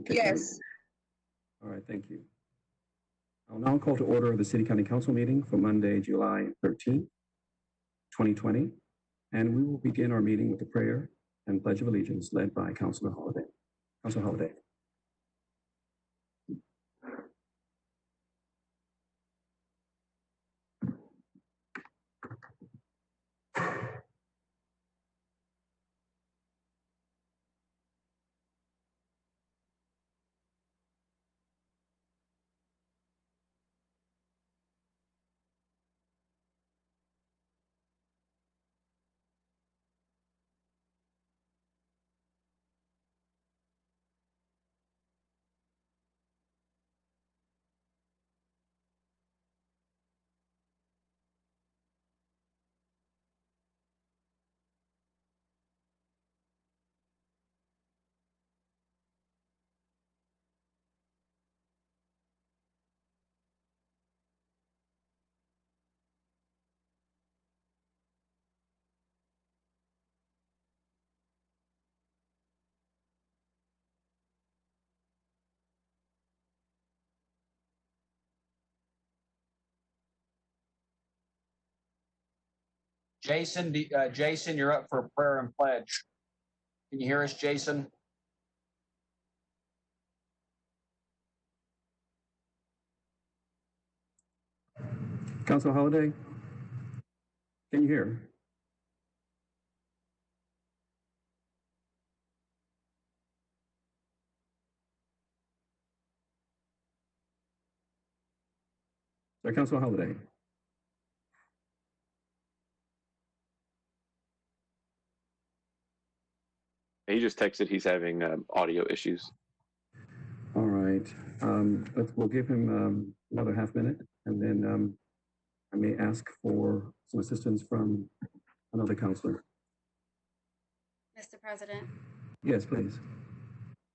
Okay, Yes. all right, thank you. I'll now call to order the City County Council meeting for Monday, July 13th, 2020. And we will begin our meeting with a prayer and Pledge of Allegiance led by Councilor Holliday. Councilor Holliday. Jason, you're up for prayer and pledge. Can you hear us, Jason? Councilor Holliday, can you hear? Sorry, Councilor Holliday. He just texted he's having audio issues. All right. We'll give him another half minute, and then I may ask for some assistance from another counselor. Mr. President? Yes, please.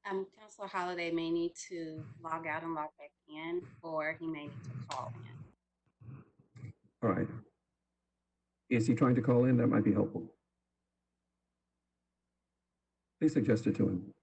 Councilor Holliday may need to log out and log back in, or he may need to call in. All right. Is he trying to call in? That might be helpful. Please suggest it to him.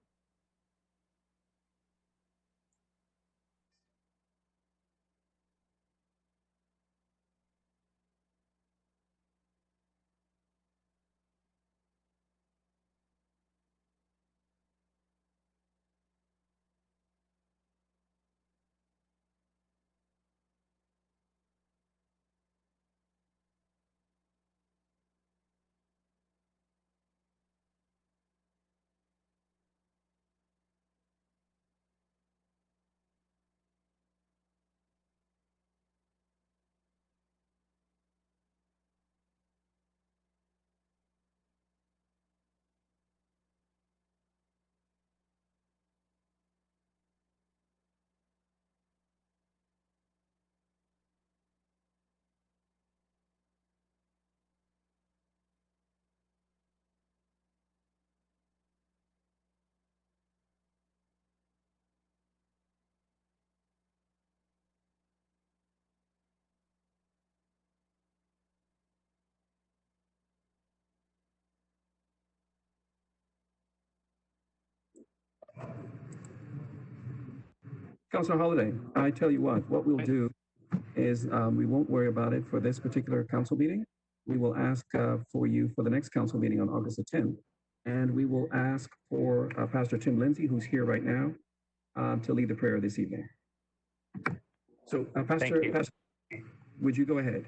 Councilor Holliday, I tell you what we'll do is we won't worry about it for this particular council meeting. We will ask for you for the next council meeting on August the 10th. And we will ask for Pastor Tim Lindsay, who's here right now, to lead the prayer this evening. So Pastor, would you go ahead?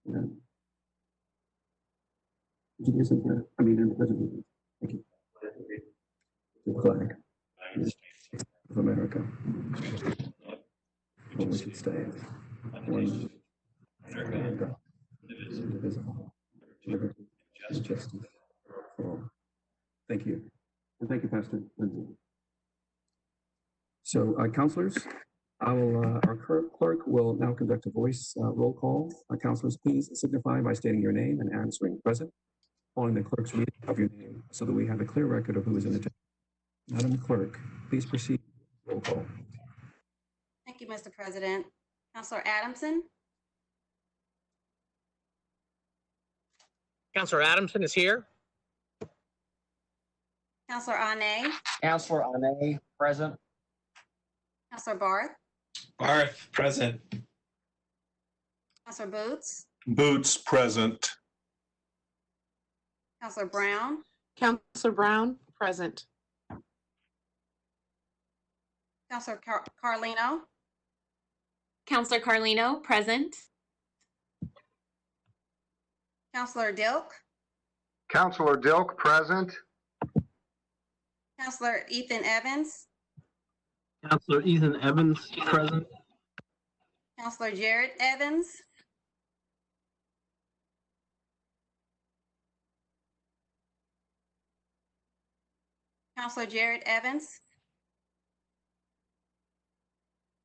Yeah. Would you do something? I mean, in the president. Thank you. The flag of America, for which it stands, one America, indivisible, liberty, and justice for all. Thank you. And thank you, Pastor Lindsay. So, councilors, our clerk will now conduct a voice roll call. Councilors, please signify by stating your name and answering present, following the clerk's reading of your name so that we have a clear record of who is in attendance. Madam Clerk, please proceed. Roll call. Thank you, Mr. President. Counselor Adamson, Counselor Adamson is here. Counselor Ane, Counselor Ane, present. Counselor Barth, Barth, present. Counselor Boots, Boots, present. Counselor Brown, Counselor Brown, present. Counselor Carlino, Counselor Carlino, present. Counselor Dilk, Counselor Dilk, present. Counselor Ethan Evans, Counselor Ethan Evans, present. Counselor Jared Evans, Counselor Jared Evans,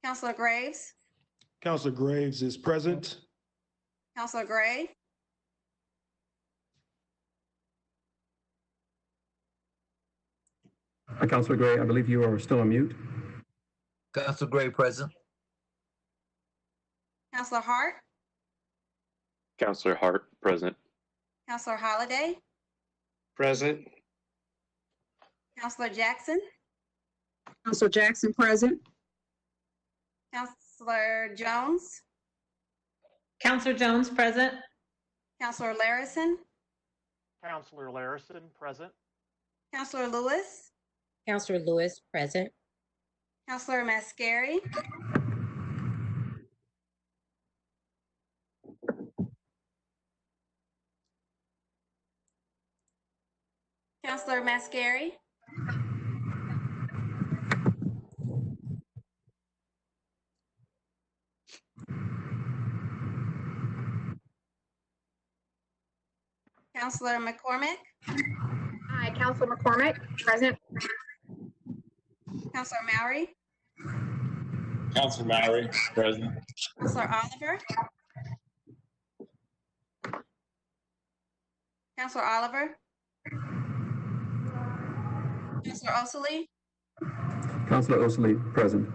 Counselor Graves, Counselor Graves is present. Counselor Gray, Councilor Gray, I believe you are still on mute. Counselor Gray, present. Counselor Hart, Counselor Hart, present. Counselor Holliday, Present. Counselor Jackson, Counselor Jackson, present. Counselor Jones, Counselor Jones, present. Counselor Larison, Counselor Larison, present. Counselor Lewis, Counselor Lewis, present. Counselor Mascari, Counselor Mascari, Counselor McCormick, Hi, Counselor McCormick, present. Counselor Mowry, Counselor Mowry, present. Counselor Oliver, Counselor Oliver, Counselor Osili, Councilor Osili, present.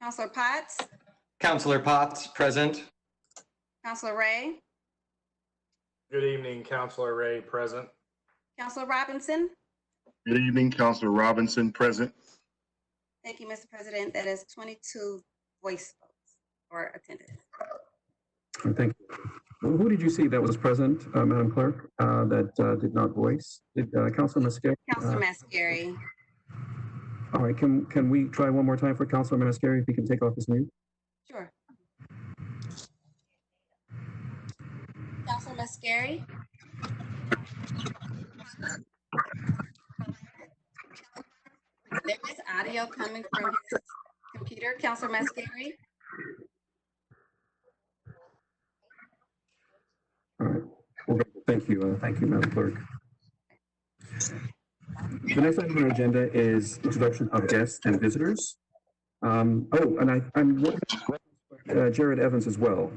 Counselor Potts, Counselor Potts, present. Counselor Ray, Good evening, Counselor Ray, present. Counselor Robinson. Good evening, Counselor Robinson, present. Thank you, Mr. President. That is 22 voice votes or attendance. Thank you. Well, who did you see that was present, Madam Clerk, that did not voice? Did Councilor Mascari? Counselor Mascari, All right, can we try one more time for Councilor Mascari if he can take off his mute? sure. Counselor Mascari, there is audio coming from his computer. Counselor Mascari, All right. Well, thank you. Thank you, Madam Clerk. The next item on our agenda is introduction of guests and visitors. And I'm looking at Jared Evans as well.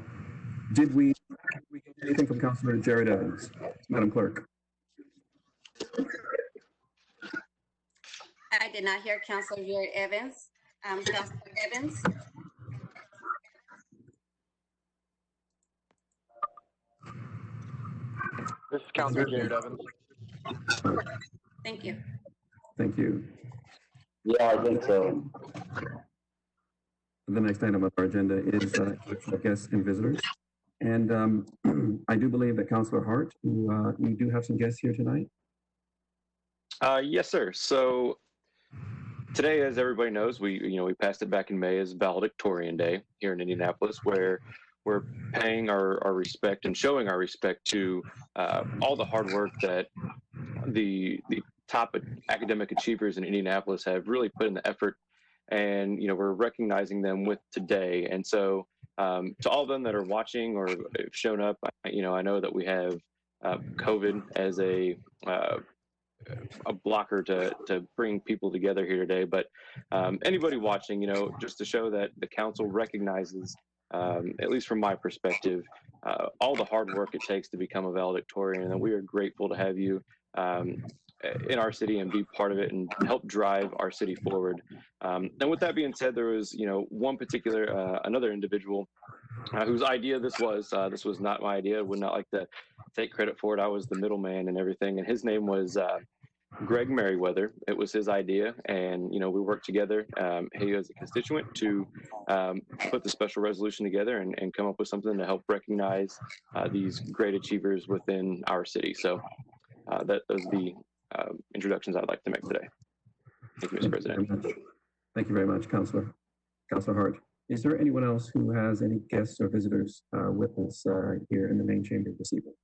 Did we get anything from Councilor Jared Evans, Madam Clerk? I did not hear Counselor Jared Evans. Counselor Evans, This is Counselor Jared Evans. thank you. Thank you. Yeah, I think so. The next item on our agenda is introduction of guests and visitors. And I do believe that Councilor Hart, who you do have some guests here tonight. Yes, sir. So today, as everybody knows, we passed it back in May as Valedictorian Day here in Indianapolis, where we're paying our respect and showing our respect to all the hard work that the top academic achievers in Indianapolis have really put in the effort, and we're recognizing them with today. And so to all of them that are watching or have shown up, I know that we have COVID as a a blocker to bring people together here today. But anybody watching, just to show that the council recognizes, at least from my perspective, all the hard work it takes to become a valedictorian, and we are grateful to have you in our city and be part of it and help drive our city forward. And with that being said, there was, one particular, another individual whose idea this was not my idea. I would not like to take credit for it. I was the middleman and everything. And his name was Greg Merriweather. It was his idea. And, we worked together, he was a constituent, to put the special resolution together and come up with something to help recognize these great achievers within our city. So that was the introductions I'd like to make today. Thank you, Mr. President. Thank you very much, Councilor Hart. Is there anyone else who has any guests or visitors with us here in the main chamber this evening?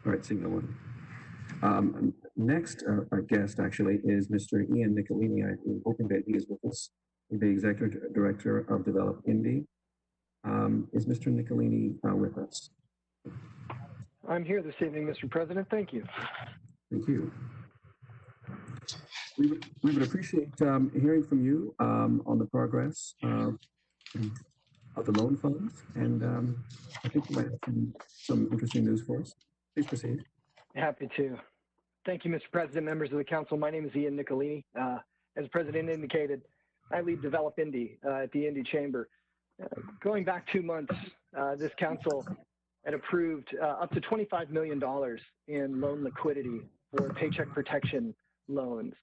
All right, seeing no one. Next, our guest actually is Mr. Ian Nicolini. I'm hoping that he is with us, the Executive Director of Develop Indy. Is Mr. Nicolini with us? I'm here this evening, Mr. President. Thank you. Thank you. We would appreciate hearing from you on the progress of the loan funds, and I think you might have some interesting news for us. Please proceed. Happy to. Thank you, Mr. President, members of the council. My name is Ian Nicolini. As the President indicated, I lead Develop Indy at the Indy Chamber. Going back 2 months, this council had approved up to $25 million in loan liquidity for paycheck protection loans.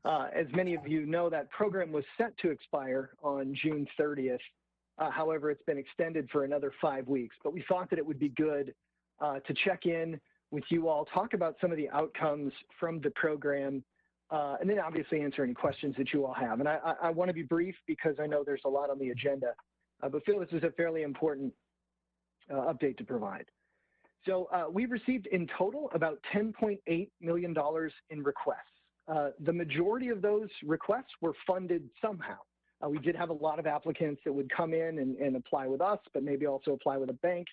As many of you know, that program was set to expire on June 30th. However, it's been extended for another 5 weeks, but we thought that it would be good to check in with you all, talk about some of the outcomes from the program, and then obviously answer any questions that you all have. And I want to be brief because I know there's a lot on the agenda, but feel this is a fairly important update to provide. So we received in total about $10.8 million in requests. The majority of those requests were funded somehow. We did have a lot of applicants that would come in and apply with us, but maybe also apply with a bank.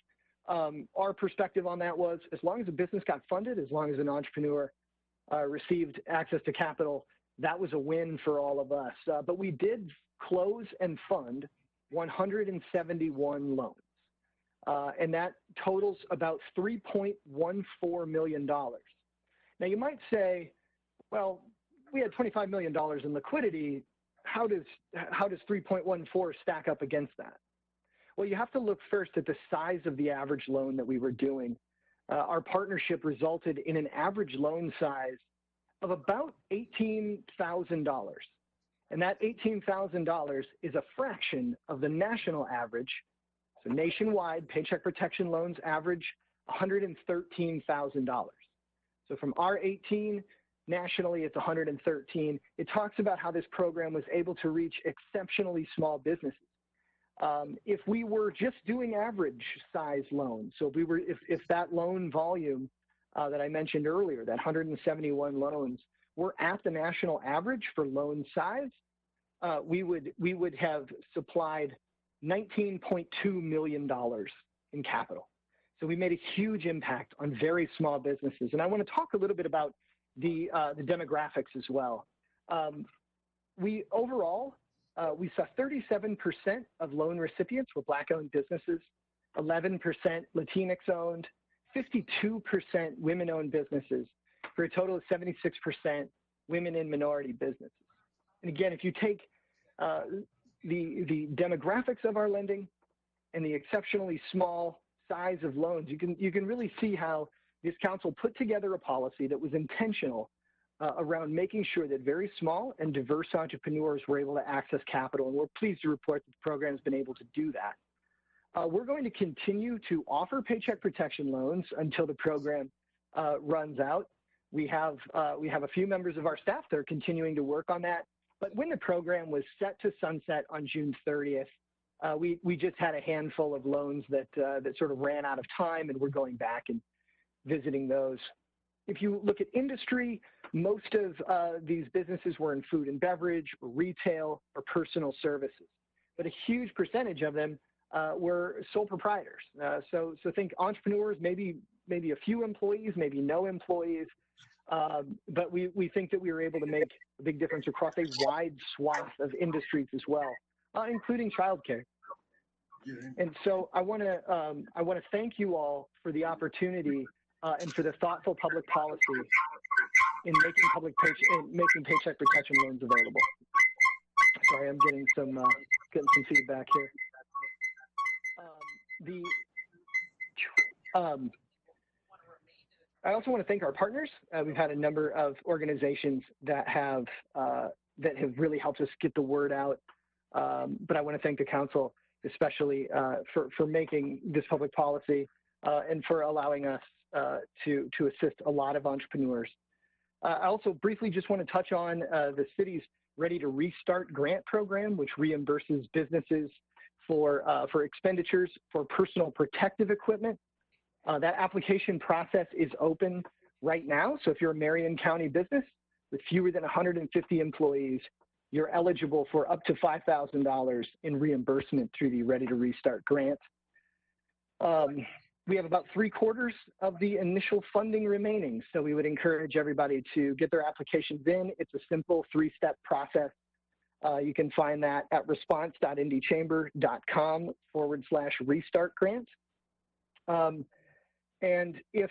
Our perspective on that was, as long as a business got funded, as long as an entrepreneur received access to capital, that was a win for all of us. But we did close and fund 171 loans. And that totals about $3.14 million. Now you might say, well, we had $25 million in liquidity. How does 3.14 stack up against that? Well, you have to look first at the size of the average loan that we were doing. Our partnership resulted in an average loan size of about $18,000. And that $18,000 is a fraction of the national average. So nationwide, paycheck protection loans average $113,000. So from our 18, nationally it's 113. It talks about how this program was able to reach exceptionally small businesses. If we were just doing average size loans, so if that loan volume that I mentioned earlier, that 171 loans, were at the national average for loan size, we would have supplied $19.2 million in capital. So we made a huge impact on very small businesses. And I want to talk a little bit about the demographics as well. We saw 37% of loan recipients were Black-owned businesses, 11% Latinx-owned, 52% women-owned businesses, for a total of 76% women in minority businesses. And again, if you take the demographics of our lending and the exceptionally small size of loans, you can really see how this council put together a policy that was intentional around making sure that very small and diverse entrepreneurs were able to access capital. And we're pleased to report that the program has been able to do that. We're going to continue to offer paycheck protection loans until the program runs out. We have a few members of our staff that are continuing to work on that. But when the program was set to sunset on June 30th, we just had a handful of loans that sort of ran out of time, and we're going back and visiting those. If you look at industry, most of these businesses were in food and beverage, or retail, or personal services. But a huge percentage of them were sole proprietors. So think entrepreneurs, maybe a few employees, maybe no employees, but we think that we were able to make a big difference across a wide swath of industries as well, including childcare. And so I want to thank you all for the opportunity and for the thoughtful public policy in making paycheck protection loans available. Sorry, I'm getting some feedback here. I also want to thank our partners. We've had a number of organizations that have really helped us get the word out. But I want to thank the council, especially for making this public policy and for allowing us to assist a lot of entrepreneurs. I also briefly just want to touch on the city's Ready to Restart grant program, which reimburses businesses for expenditures for personal protective equipment. That application process is open right now. So if you're a Marion County business with fewer than 150 employees, you're eligible for up to $5,000 in reimbursement through the Ready to Restart grant. We have about 3/4 of the initial funding remaining. So we would encourage everybody to get their applications in. It's a simple 3-step process. You can find that at response.indychamber.com/restart grant. And if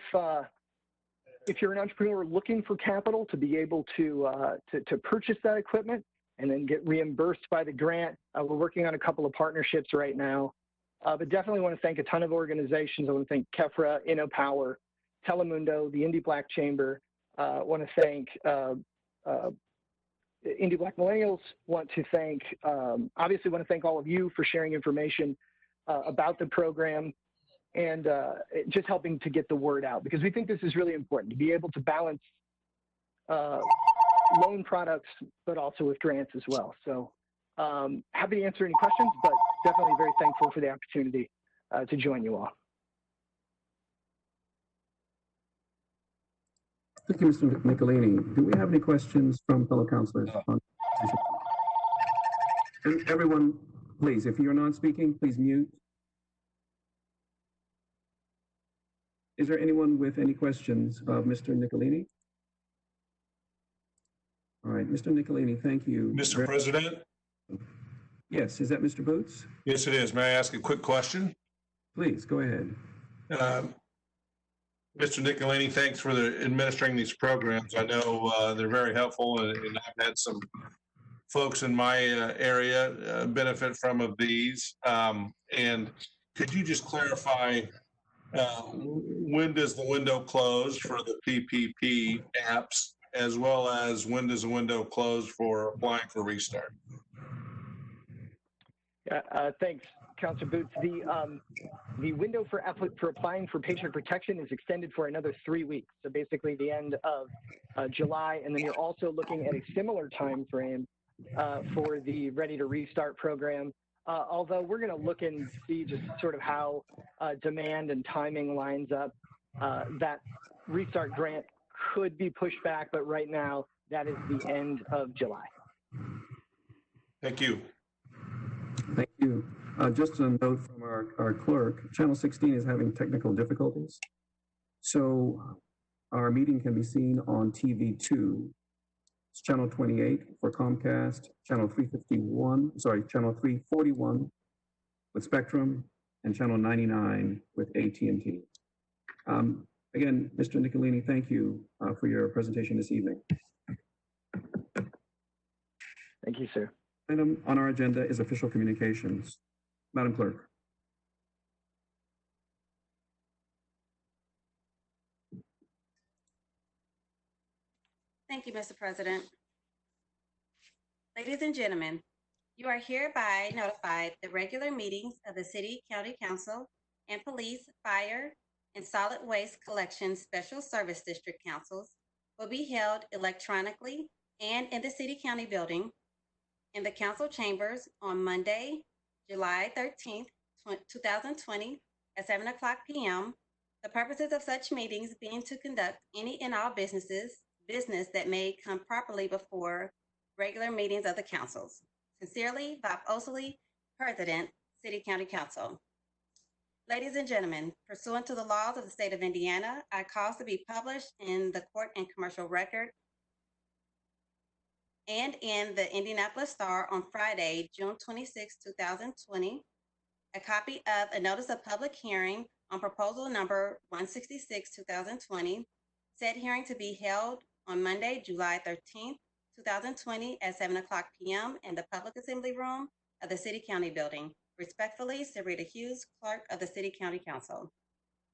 you're an entrepreneur looking for capital to be able to purchase that equipment and then get reimbursed by the grant, we're working on a couple of partnerships right now. But definitely want to thank a ton of organizations. I want to thank KEFRA, InnoPower, Telemundo, the Indy Black Chamber. Want to thank Indy Black Millennials. Obviously want to thank all of you for sharing information about the program and just helping to get the word out, because we think this is really important to be able to balance loan products, but also with grants as well. So happy to answer any questions, but definitely very thankful for the opportunity to join you all. Thank you, Mr. Nicolini. Do we have any questions from fellow councilors? And everyone, please, if you're not speaking, please mute. Is there anyone with any questions of Mr. Nicolini? All right, Mr. Nicolini, thank you. Mr. President? Yes, is that Mr. Boots? Yes, it is. May I ask a quick question? Please, go ahead. Mr. Nicolini, thanks for administering these programs. I know they're very helpful, and I've had some folks in my area benefit from these. And could you just clarify, when does the window close for the PPP apps, as well as when does the window close for applying for Restart? Thanks, Councilor Boots. The window for applying for paycheck protection is extended for another 3 weeks. So basically the end of July, and then you're also looking at a similar time frame for the Ready to Restart program. Although we're going to look and see just sort of how demand and timing lines up. That Restart grant could be pushed back, but right now that is the end of July. Thank you. Thank you. Just a note from our clerk, Channel 16 is having technical difficulties. So our meeting can be seen on TV2. It's Channel 28 for Comcast, Channel 341 with Spectrum, and Channel 99 with AT&T. Again, Mr. Nicolini, thank you for your presentation this evening. Thank you, sir. Item on our agenda is official communications. Madam Clerk. Thank you, Mr. President. Ladies and gentlemen, you are hereby notified the regular meetings of the City County Council and Police, Fire, and Solid Waste Collection Special Service District Councils will be held electronically and in the City County Building in the Council Chambers on Monday, July 13th, 2020 at 7:00 p.m. The purposes of such meetings being to conduct any and all business that may come properly before regular meetings of the councils. Sincerely, Bob Osley, President, City County Council. Ladies and gentlemen, pursuant to the laws of the state of Indiana, I cause to be published in the Court and Commercial Record and in the Indianapolis Star on Friday, June 26, 2020, a copy of a notice of public hearing on proposal number 166, 2020, said hearing to be held on Monday, July 13th, 2020 at 7 o'clock p.m. in the Public Assembly Room of the City County Building. Respectfully, Sarita Hughes, Clerk of the City County Council.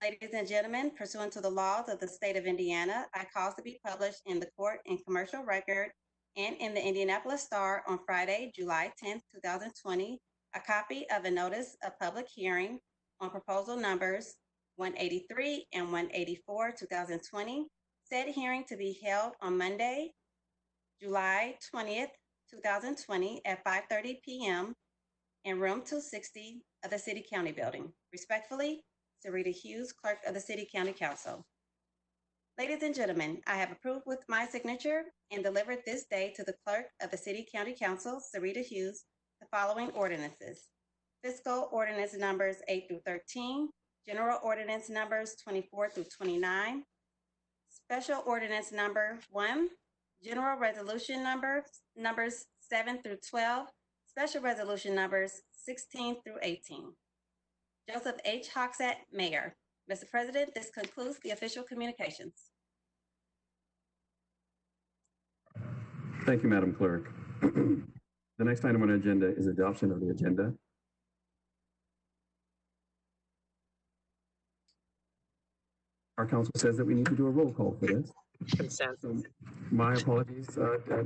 Ladies and gentlemen, pursuant to the laws of the state of Indiana, I cause to be published in the Court and Commercial Record and in the Indianapolis Star on Friday, July 10th, 2020, a copy of a notice of public hearing on proposal numbers 183 and 184, 2020, said hearing to be held on Monday, July 20th, 2020 at 5:30 p.m. in room 260 of the City County Building. Respectfully, Sarita Hughes, Clerk of the City County Council. Ladies and gentlemen, I have approved with my signature and delivered this day to the Clerk of the City County Council, Sarita Hughes, the following ordinances. Fiscal Ordinance numbers 8 through 13, General Ordinance numbers 24 through 29, Special Ordinance number 1, General Resolution numbers 7 through 12, Special Resolution numbers 16 through 18. Joseph H. Hoxat, Mayor. Mr. President, this concludes the official communications. Thank you, Madam Clerk. The next item on our agenda is adoption of the agenda. Our council says that we need to do a roll call for this. Consent. So my apologies,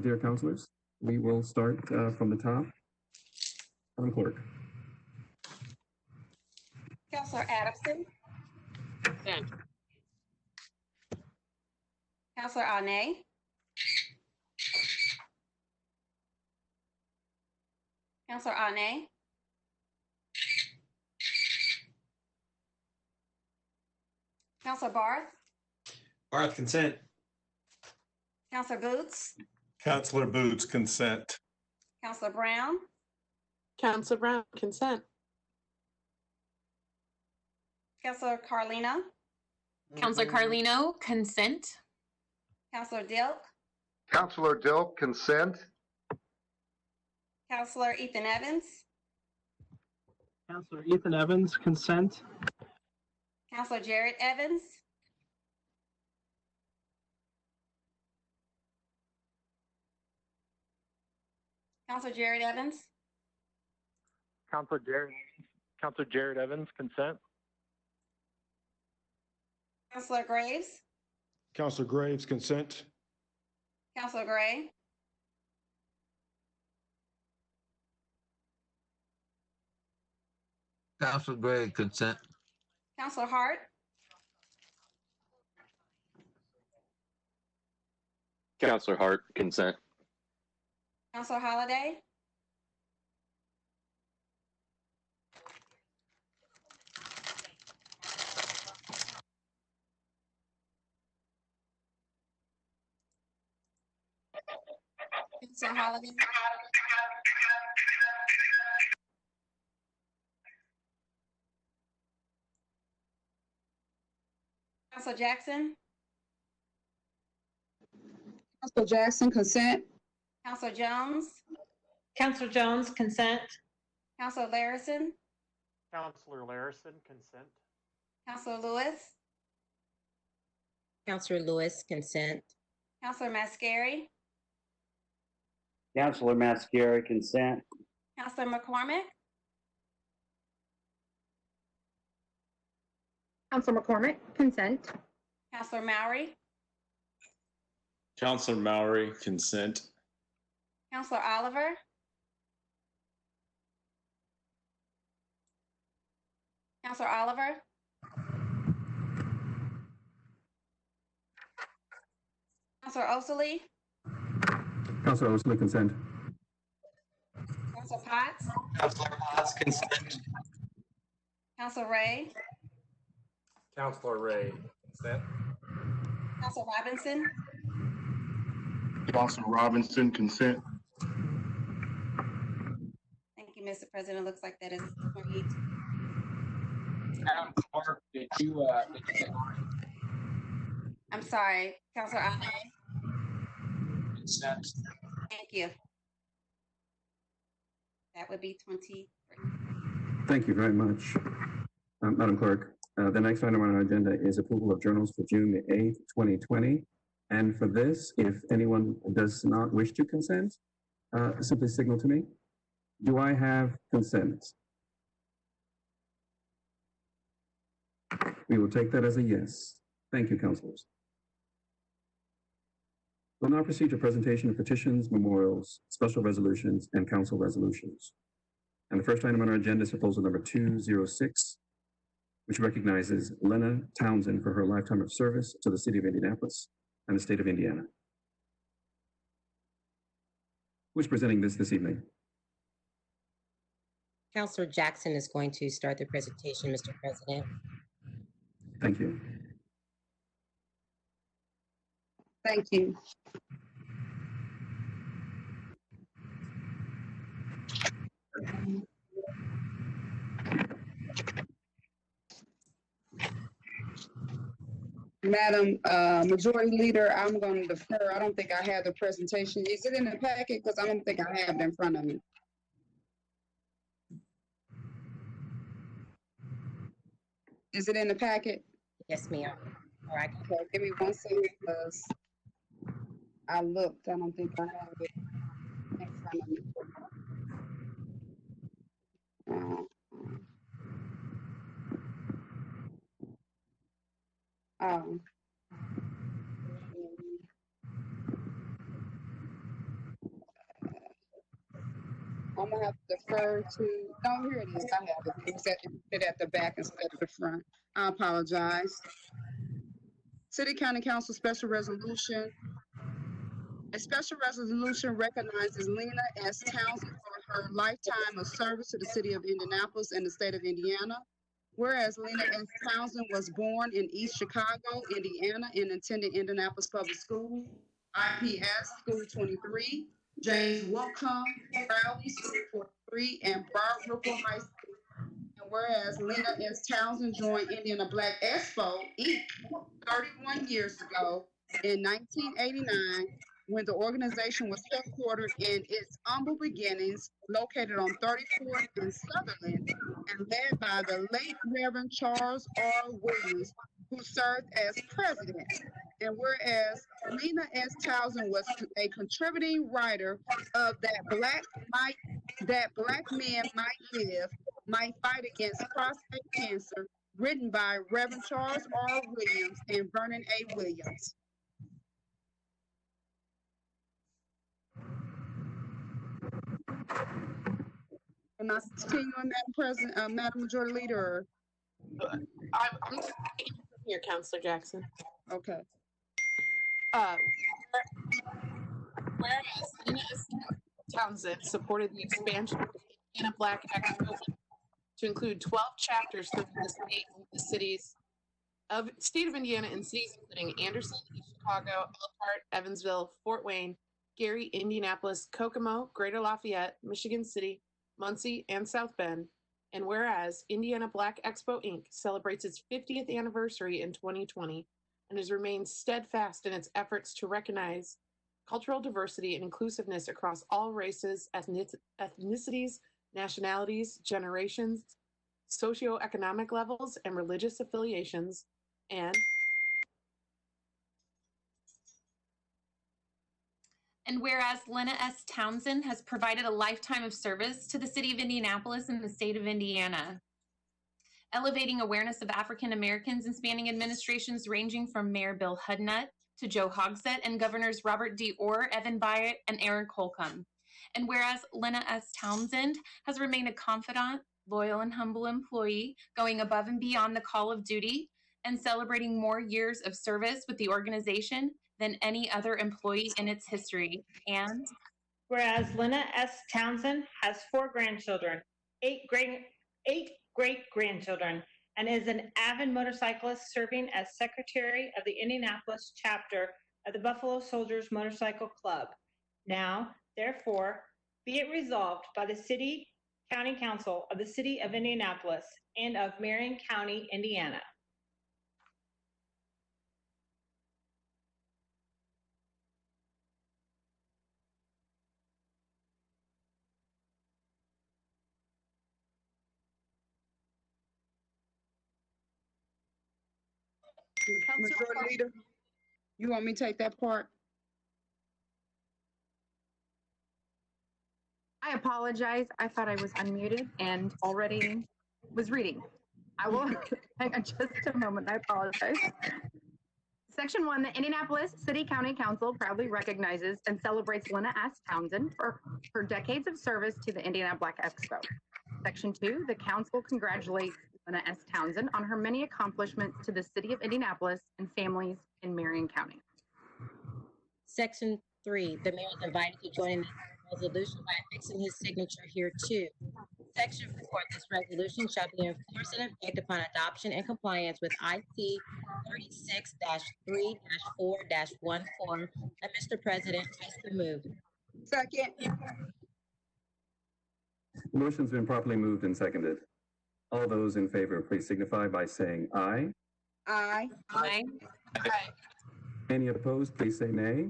dear councilors. We will start from the top. Madam Clerk. Councilor Adamson. Consent. Councilor Arnay. Councilor Arnay. Councilor Barth. Barth, consent. Councilor Boots. Counselor Boots, consent. Councilor Brown. Councilor Brown, consent. Councilor Carlino. Counselor Carlino, consent. Councilor Dilk. Counselor Dilk, consent. Councilor Ethan Evans. Counselor Ethan Evans, consent. Councilor Jared Evans. Councilor Jared Evans. Counselor Jared Evans, consent. Councilor Graves. Counselor Graves, consent. Councilor Gray. Counselor Gray, consent. Councilor Hart. Counselor Hart, consent. Councilor Holliday. Councilor Holliday. Councilor Jackson. Councilor Jackson, consent. Councilor Jones. Counselor Jones, consent. Councilor Larison. Counselor Larison, consent. Councilor Lewis. Counselor Lewis, consent. Councilor Mascari. Counselor Mascari, consent. Councilor McCormick. Councilor McCormick, consent. Councilor Mowry. Counselor Mowry, consent. Councilor Oliver. Councilor Oliver. Councilor Osley. Councilor Osley, consent. Councilor Potts. Counselor Potts, consent. Councilor Ray. Counselor Ray, consent. Councilor Robinson. Counselor Robinson, consent. Thank you, Mr. President. Looks like that is 20. Madam Clerk, did you get I'm sorry, Counselor Andre. consent? Thank you. That would be 23. Thank you very much, Madam Clerk. The next item on our agenda is approval of journals for June the 8th, 2020. And for this, if anyone does not wish to consent, simply signal to me. Do I have consent? We will take that as a yes. Thank you, councilors. We'll now proceed to presentation of petitions, memorials, special resolutions, and council resolutions. And the first item on our agenda is proposal number 206, which recognizes Lena Townsend for her lifetime of service to the city of Indianapolis and the state of Indiana. Who's presenting this evening? Councilor Jackson is going to start the presentation, Mr. President. Thank you. Thank you. Madam Majority Leader, I'm going to defer. I don't think I have the presentation. Is it in the packet? Because I don't think I have it in front of me. Is it in the packet? Yes, ma'am. Or I can Okay, give me 1 second because I looked. I don't think I have it in front of me. Um, I'm gonna have to defer to. No, here it is. I have it. It's at the back instead of the front. I apologize. City County Council Special Resolution. A special resolution recognizes Lena S. Townsend for her lifetime of service to the city of Indianapolis and the state of Indiana. Whereas Lena S. Townsend was born in East Chicago, Indiana, and attended Indianapolis Public School, IPS School 23, James Whitcomb, Crowley School 43, and Broad Ripple High School. And whereas Lena S. Townsend joined Indiana Black Expo, Inc. 31 years ago in 1989, when the organization was headquartered in its humble beginnings, located on 34th and Sutherland, and led by the late Reverend Charles R. Williams, who served as president. And whereas Lena S. Townsend was a contributing writer of That Black Men Might Live, Might Fight Against Prostate Cancer, written by Reverend Charles R. Williams and Vernon A. Williams. Am I continuing, Madam President, Madam Majority Leader? I'm here, Councilor Jackson. Okay. Whereas Lena S. Townsend supported the expansion of the Indiana Black Expo to include 12 chapters throughout the state of Indiana and cities including Anderson, East Chicago, Elkhart, Evansville, Fort Wayne, Gary, Indianapolis, Kokomo, Greater Lafayette, Michigan City, Muncie, and South Bend. And whereas Indiana Black Expo Inc. celebrates its 50th anniversary in 2020 and has remained steadfast in its efforts to recognize cultural diversity and inclusiveness across all races, ethnicities, nationalities, generations, socioeconomic levels, and religious affiliations. And whereas Lena S. Townsend has provided a lifetime of service to the city of Indianapolis and the state of Indiana, elevating awareness of African Americans and spanning administrations ranging from Mayor Bill Hudnut to Joe Hogsett and Governors Robert D. Orr, Evan Bayet, and Aaron Holcomb. And whereas Lena S. Townsend has remained a confidant, loyal, and humble employee, going above and beyond the call of duty and celebrating more years of service with the organization than any other employee in its history. And whereas Lena S. Townsend has 4 grandchildren, 8 great-grandchildren, and is an avid motorcyclist serving as secretary of the Indianapolis chapter of the Buffalo Soldiers Motorcycle Club. Now, therefore, be it resolved by the City County Council of the City of Indianapolis and of Marion County, Indiana. Majority Leader, you want me to take that part? I apologize. I thought I was unmuted and already was reading. I will, hang on just a moment. I apologize. Section 1, the Indianapolis City County Council proudly recognizes and celebrates Lena S. Townsend for her decades of service to the Indiana Black Expo. Section 2, the council congratulates Lena S. Townsend on her many accomplishments to the city of Indianapolis and families in Marion County. Section 3, the mayor is invited to join in this resolution by affixing his signature here too. Section 4, this resolution shall be enforced and effect upon adoption and compliance with IT 36-3-4-14. And Mr. President, I so move. Second. Motion's been properly moved and seconded. All those in favor, please signify by saying aye. Aye. Aye. Any opposed, please say nay.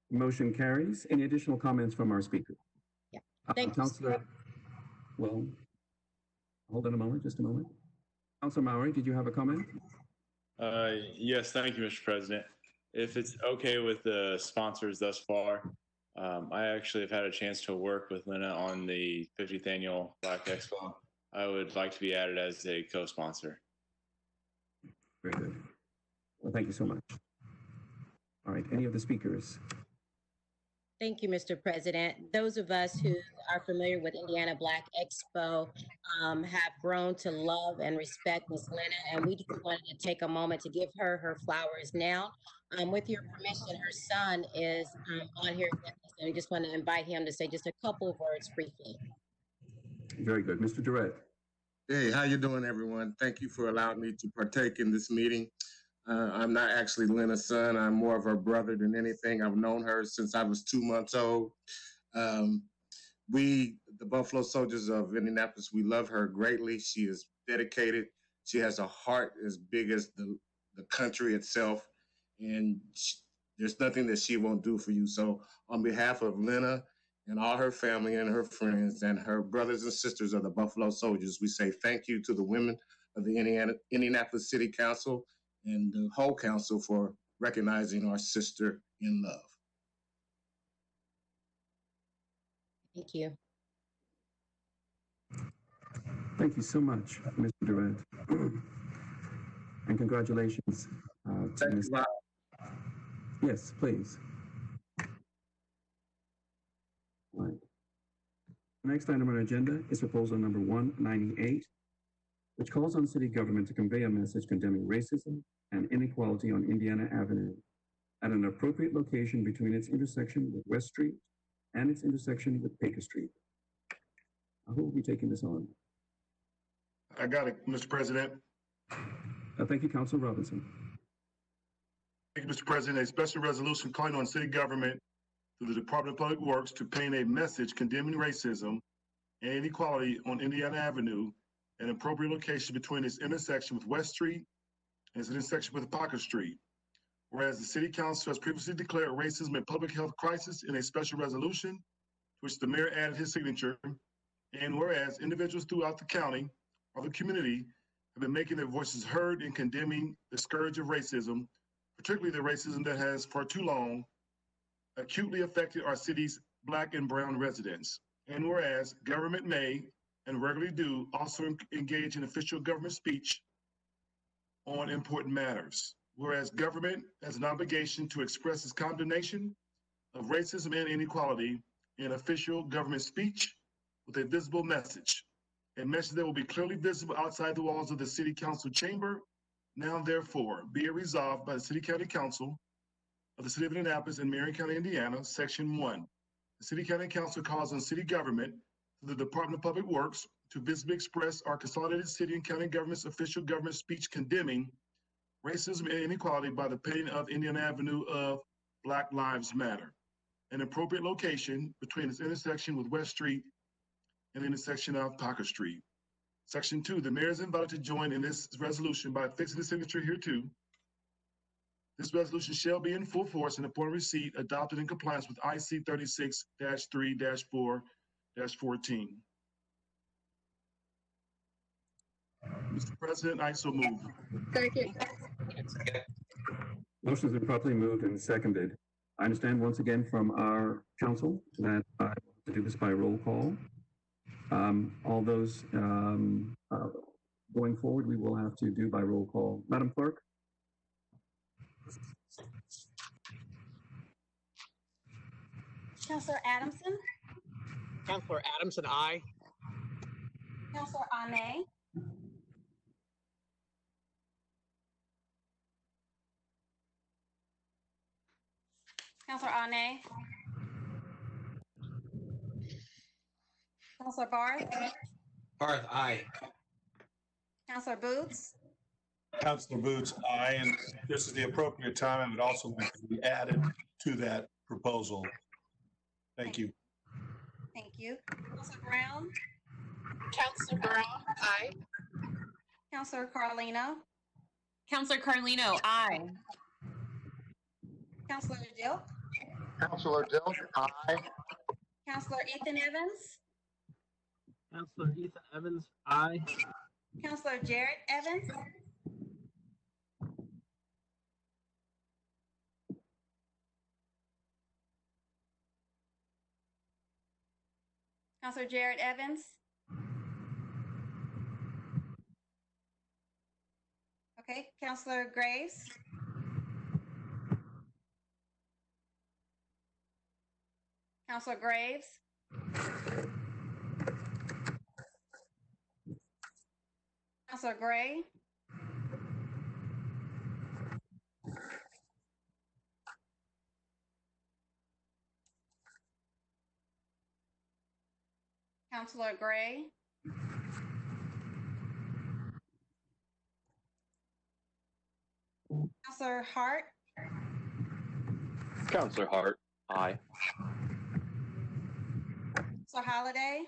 Motion carries. Any additional comments from our speaker? Yeah. Thank you. Councilor, well, hold on a moment, just a moment. Councilor Maury, did you have a comment? Yes, thank you, Mr. President. If it's okay with the sponsors thus far, I actually have had a chance to work with Lena on the 50th Annual Black Expo. I would like to be added as a co-sponsor. Very good. Well, thank you so much. All right, any of the speakers? Thank you, Mr. President. Those of us who are familiar with Indiana Black Expo have grown to love and respect Ms. Lena, and we just wanted to take a moment to give her her flowers now. With your permission, her son is on here with us, and we just want to invite him to say just a couple of words briefly. Very good. Mr. Durrett. Hey, how you doing, everyone? Thank you for allowing me to partake in this meeting. I'm not actually Lena's son. I'm more of her brother than anything. I've known her since I was 2 months old. We, the Buffalo Soldiers of Indianapolis, we love her greatly. She is dedicated. She has a heart as big as the country itself. And there's nothing that she won't do for you. So on behalf of Lena and all her family and her friends and her brothers and sisters of the Buffalo Soldiers, we say thank you to the women of the Indianapolis City Council and the whole council for recognizing our sister in love. Thank you. Thank you so much, Mr. Durant. And congratulations. To Ms. Yes, please. All right. The next item on our agenda is proposal number 198, which calls on city government to convey a message condemning racism and inequality on Indiana Avenue at an appropriate location between its intersection with West Street and its intersection with Acre Street. Who will be taking this on? I got it, Mr. President. Thank you, Councilor Robinson. Thank you, Mr. President. A special resolution calling on city government through the Department of Public Works to paint a message condemning racism and inequality on Indiana Avenue, an appropriate location between its intersection with West Street and its intersection with Acre Street. Whereas the City Council has previously declared racism a public health crisis in a special resolution, to which the mayor added his signature, and whereas individuals throughout the county or the community have been making their voices heard in condemning the scourge of racism, particularly the racism that has for too long acutely affected our city's Black and brown residents. And whereas government may and regularly do also engage in official government speech on important matters. Whereas government has an obligation to express its condemnation of racism and inequality in official government speech with a visible message, a message that will be clearly visible outside the walls of the City Council chamber. Now, therefore, be it resolved by the City County Council of the City of Indianapolis and Marion County, Indiana, Section 1. The City County Council calls on city government through the Department of Public Works to visibly express our consolidated city and county government's official government speech condemning racism and inequality by the painting of Indiana Avenue of Black Lives Matter. an appropriate location between its intersection with West Street and the intersection of Parker Street. Section 2, the mayor is invited to join in this resolution by fixing the signature here too. This resolution shall be in full force and upon receipt adopted in compliance with IC 36-3-4-14. Mr. President, I so move. Second. Motion's been properly moved and seconded. I understand once again from our council that I want to do this by roll call. All those going forward, we will have to do by roll call. Madam Clerk? Counselor Adamson, Counselor Adamson, aye. Counselor Ane, Counselor Ane, Counselor Barth, Barth, aye. Counselor Boots, Councilor Boots, aye, and this is the appropriate time and it also needs to be added to that proposal. Thank you. thank you. Counselor Brown, Counselor Brown, aye. Counselor Carlino, Counselor Carlino, aye. Counselor Dilk, Counselor Dilk, aye. Counselor Ethan Evans, Counselor Ethan Evans, aye. Counselor Jarrett Evans, Counselor Jarrett Evans. Okay, Counselor Graves. Counselor Graves. Counselor Gray. Counselor Gray. Counselor Hart. Counselor Hart, aye. Counselor Holliday.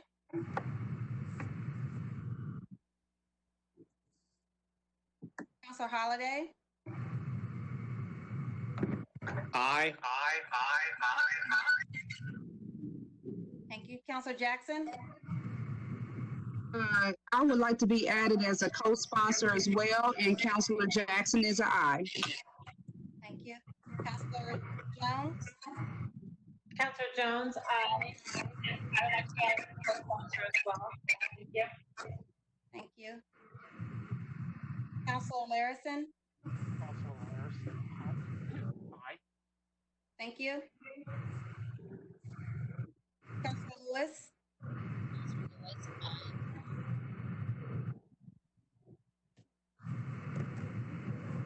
Counselor Holliday. Aye. Thank you. Counselor Jackson. I would like to be added as a co-sponsor as well, and Councilor Jackson is an aye. Thank you. Counselor Jones. Counselor Jones, aye. I would like to add a co-sponsor as well. Thank you. Thank you. Counselor Larison. Counselor Larson, aye. Thank you. Counselor Lewis.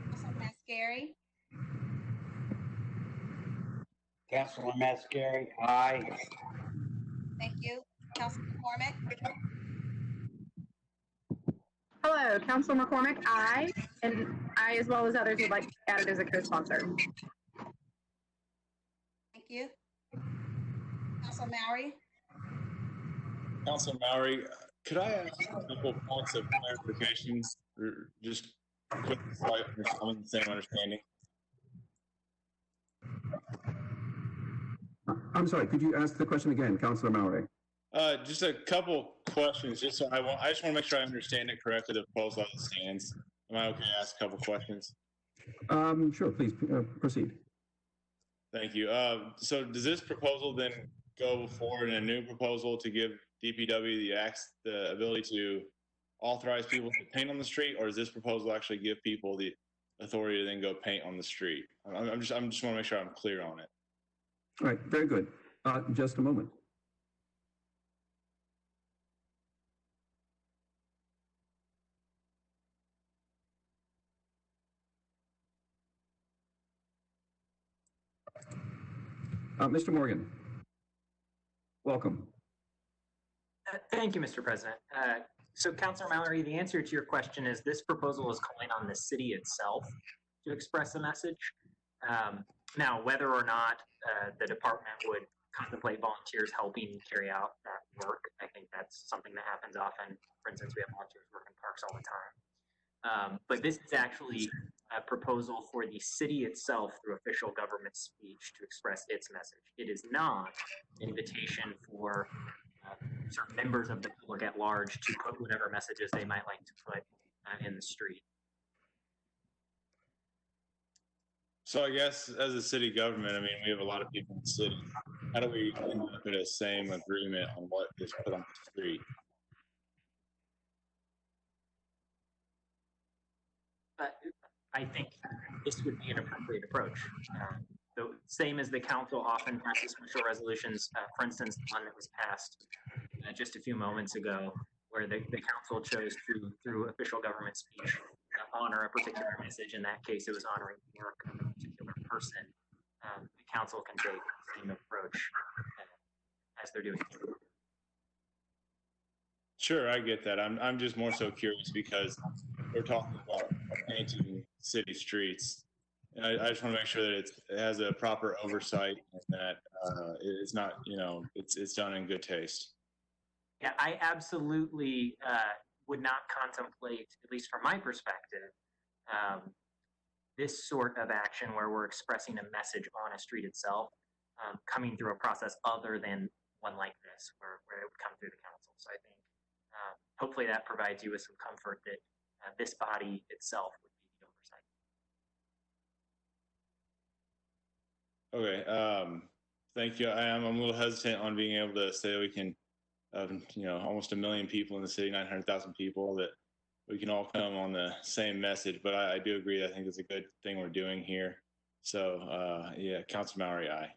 Counselor Mascari. Councilor Mascari, aye. Thank you. Counselor McCormick. Hello, Councilor McCormick, aye. And I, as well as others, would like to be added as a co-sponsor. Thank you. Counselor Mowry. Councilor Mowry, could I ask a couple points of clarifications, or just quick, so I understand the same understanding? I'm sorry, could you ask the question again, Councilor Mowry? Just a couple questions, just so I just want to make sure I understand it correctly, the proposal as it stands. Am I okay to ask a couple questions? Sure, please proceed. Thank you. So does this proposal then go forward in a new proposal to give DPW the ability to authorize people to paint on the street, or does this proposal actually give people the authority to then go paint on the street? I just want to make sure I'm clear on it. All right, very good. Just a moment. Mr. Morgan, welcome. Thank you, Mr. President. So, Councilor Mallory, the answer to your question is this proposal is calling on the city itself to express a message. Now, whether or not the department would contemplate volunteers helping carry out that work, I think that's something that happens often. For instance, we have volunteers work in parks all the time. But this is actually a proposal for the city itself through official government speech to express its message. It is not an invitation for certain members of the public at large to put whatever messages they might like to put in the street. So I guess as a city government, I mean, we have a lot of people in the city. How do we end up at a same agreement on what is put on the street? I think this would be an appropriate approach. The same as the council often passes special resolutions, for instance, the one that was passed just a few moments ago, where the council chose to, through official government speech, honor a particular message. In that case, it was honoring the work of a particular person. The council can take the same approach as they're doing here. Sure, I get that. I'm just more so curious because we're talking about painting city streets. And I just want to make sure that it has a proper oversight and that it's not, it's done in good taste. Yeah, I absolutely would not contemplate, at least from my perspective, this sort of action where we're expressing a message on a street itself coming through a process other than one like this, where it would come through the council. So I think hopefully that provides you with some comfort that this body itself would be the oversight. Okay, thank you. I'm a little hesitant on being able to say we can, almost 1 million people in the city, 900,000 people, that we can all come on the same message. But I do agree. I think it's a good thing we're doing here. So, yeah, Councilor Mallory, aye.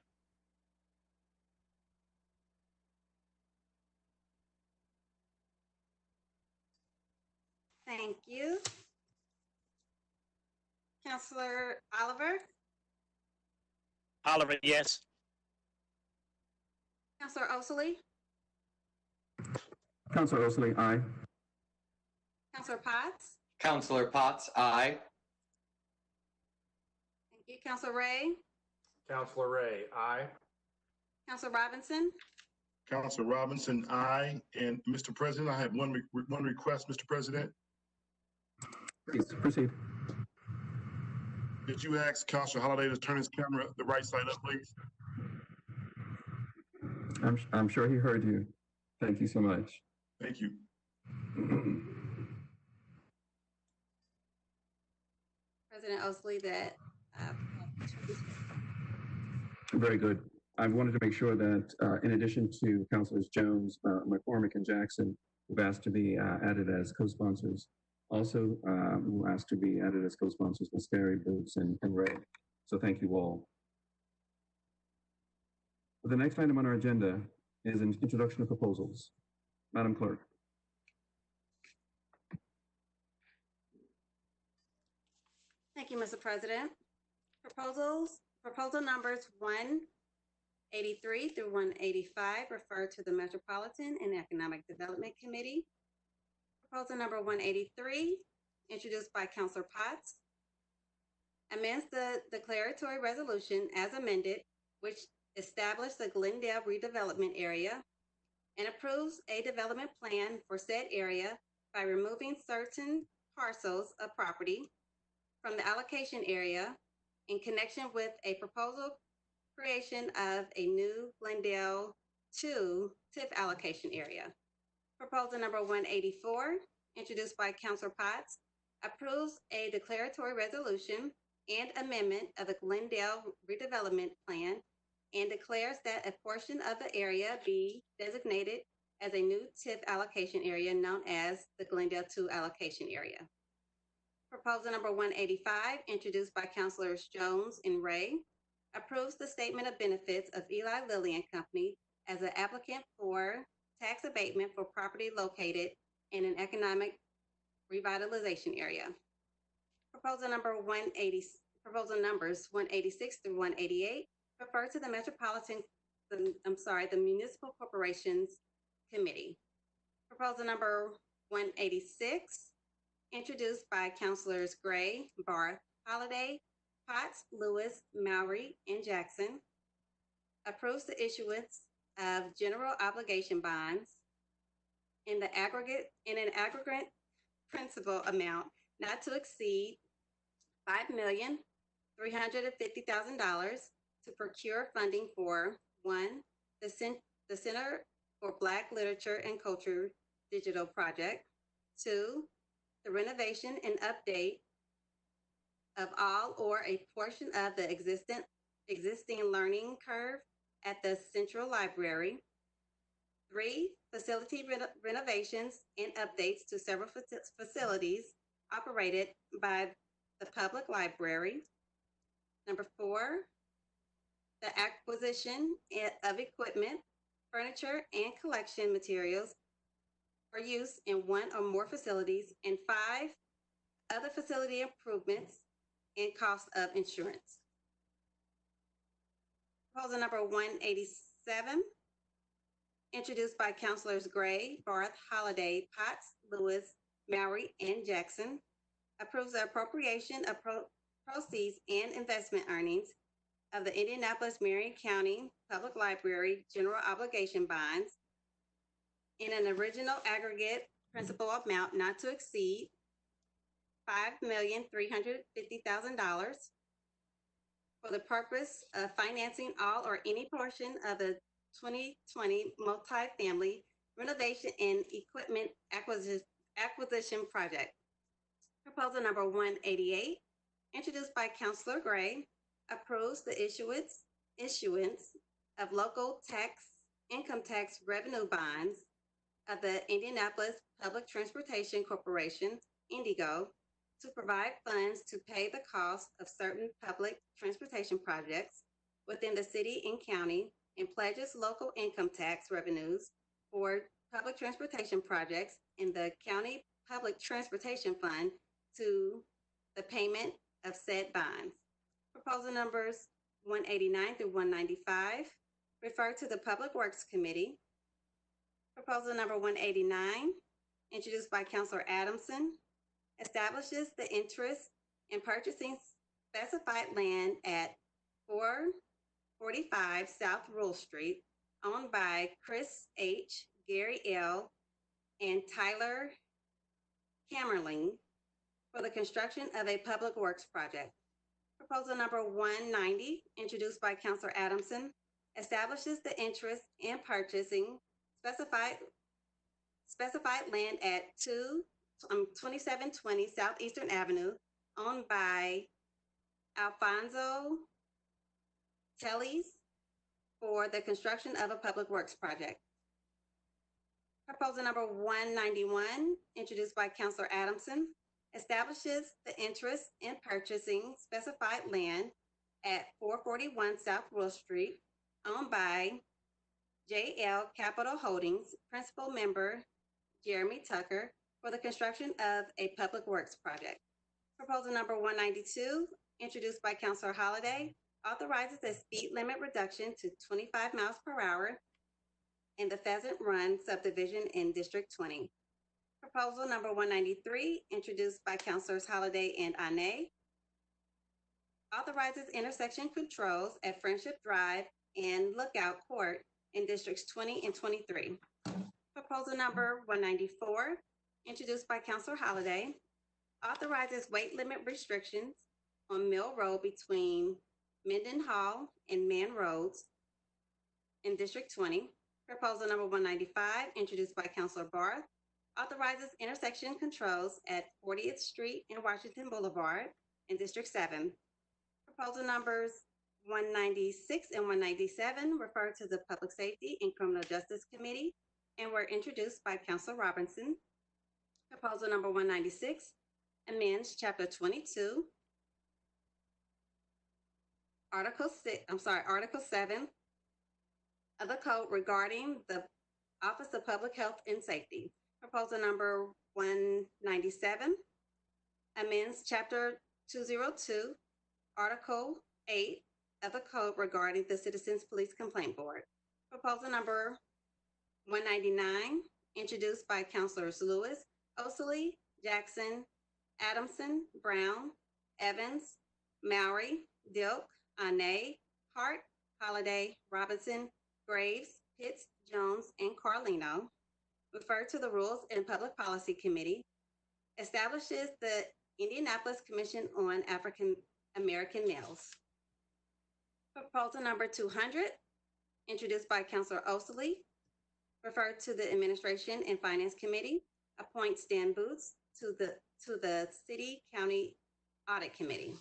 Thank you. Councillor Oliver? Oliver, yes. Councillor Osley? Councillor Osley, aye. Councillor Potts? Councilor Potts, aye. Thank you. Councillor Ray? Councilor Ray, aye. Councillor Robinson? Councilor Robinson, aye. And Mr. President, I have one request, Mr. President. Please proceed. Did you ask Councilor Holliday to turn his camera the right side up, please? I'm sure he heard you. Thank you so much. Thank you. President Osley, that Very good. I wanted to make sure that in addition to Councilors Jones, McCormick, and Jackson, who've asked to be added as co-sponsors, also who asked to be added as co-sponsors was Sperry, Boots, and Ray. So thank you all. The next item on our agenda is an introduction of proposals. Madam Clerk. Thank you, Mr. President. Proposal numbers 183 through 185 refer to the Metropolitan and Economic Development Committee. Proposal number 183, introduced by Councilor Potts, amends the declaratory resolution as amended, which established the Glendale redevelopment area and approves a development plan for said area by removing certain parcels of property from the allocation area in connection with a proposal creation of a new Glendale 2 TIF allocation area. Proposal number 184, introduced by Councilor Potts, approves a declaratory resolution and amendment of the Glendale redevelopment plan and declares that a portion of the area be designated as a new TIF allocation area known as the Glendale 2 allocation area. Proposal number 185, introduced by Councilors Jones and Ray, approves the statement of benefits of Eli Lilly and Company as an applicant for tax abatement for property located in an economic revitalization area. Proposal numbers 186 through 188 refer to the the Municipal Corporations Committee. Proposal number 186, introduced by Councilors Gray, Barth, Holliday, Potts, Lewis, Mowry, and Jackson. Approves the issuance of general obligation bonds in an aggregate principal amount not to exceed $5,350,000 to procure funding for one, the Center for Black Literature and Culture digital project; two, the renovation and update of all or a portion of the existing learning curve at the Central Library; three, facility renovations and updates to several facilities operated by the public library; number four, the acquisition of equipment, furniture, and collection materials for use in one or more facilities; and five, other facility improvements and cost of insurance. Proposal number 187, introduced by Councilors Gray, Barth, Holliday, Potts, Lewis, Mowry, and Jackson, approves the appropriation of proceeds and investment earnings of the Indianapolis-Marion County Public Library general obligation bonds in an original aggregate principal amount not to exceed $5,350,000 for the purpose of financing all or any portion of the 2020 multifamily renovation and equipment acquisition project. Proposal number 188, introduced by Councilor Gray, approves the issuance of local income tax revenue bonds of the Indianapolis Public Transportation Corporation, Indigo, to provide funds to pay the cost of certain public transportation projects within the city and county, and pledges local income tax revenues for public transportation projects in the county public transportation fund to the payment of said bonds. Proposal numbers 189 through 195 refer to the Public Works Committee. Proposal number 189, introduced by Councilor Adamson, establishes the interest in purchasing specified land at 445 South Rule Street, owned by Chris H., Gary L., and Tyler Hammerling, for the construction of a public works project. Proposal number 190, introduced by Councilor Adamson, establishes the interest in purchasing specified land at 2720 Southeastern Avenue, owned by Alfonso Tellez, for the construction of a public works project. Proposal number 191, introduced by Councilor Adamson, establishes the interest in purchasing specified land at 441 South Rule Street, owned by JL Capital Holdings, principal member Jeremy Tucker, for the construction of a public works project. Proposal number 192, introduced by Councilor Holliday, authorizes a speed limit reduction to 25 miles per hour in the Pheasant Run subdivision in District 20. Proposal number 193, introduced by Councilors Holliday and Ane, authorizes intersection controls at Friendship Drive and Lookout Court in Districts 20 and 23. Proposal number 194, introduced by Councilor Holliday, authorizes weight limit restrictions on Mill Road between Mendenhall and Man Roads in District 20. Proposal number 195, introduced by Councilor Barth, authorizes intersection controls at 40th Street and Washington Boulevard in District 7. Proposal numbers 196 and 197 refer to the Public Safety and Criminal Justice Committee and were introduced by Councilor Robinson. Proposal number 196 amends Chapter 22, Article 7 of the Code regarding the Office of Public Health and Safety. Proposal number 197 amends Chapter 202, Article 8 of the Code regarding the Citizens Police Complaint Board. Proposal number 199, introduced by Councilors Lewis, Osley, Jackson, Adamson, Brown, Evans, Mowry, Dilk, Ane, Hart, Holliday, Robinson, Graves, Pitts, Jones, and Carlino. Referred to the Rules and Public Policy Committee. Establishes the Indianapolis Commission on African American Males. Proposal number 200, introduced by Councilor Osley. Referred to the Administration and Finance Committee. Appoints Dan Boots to the City County Audit Committee.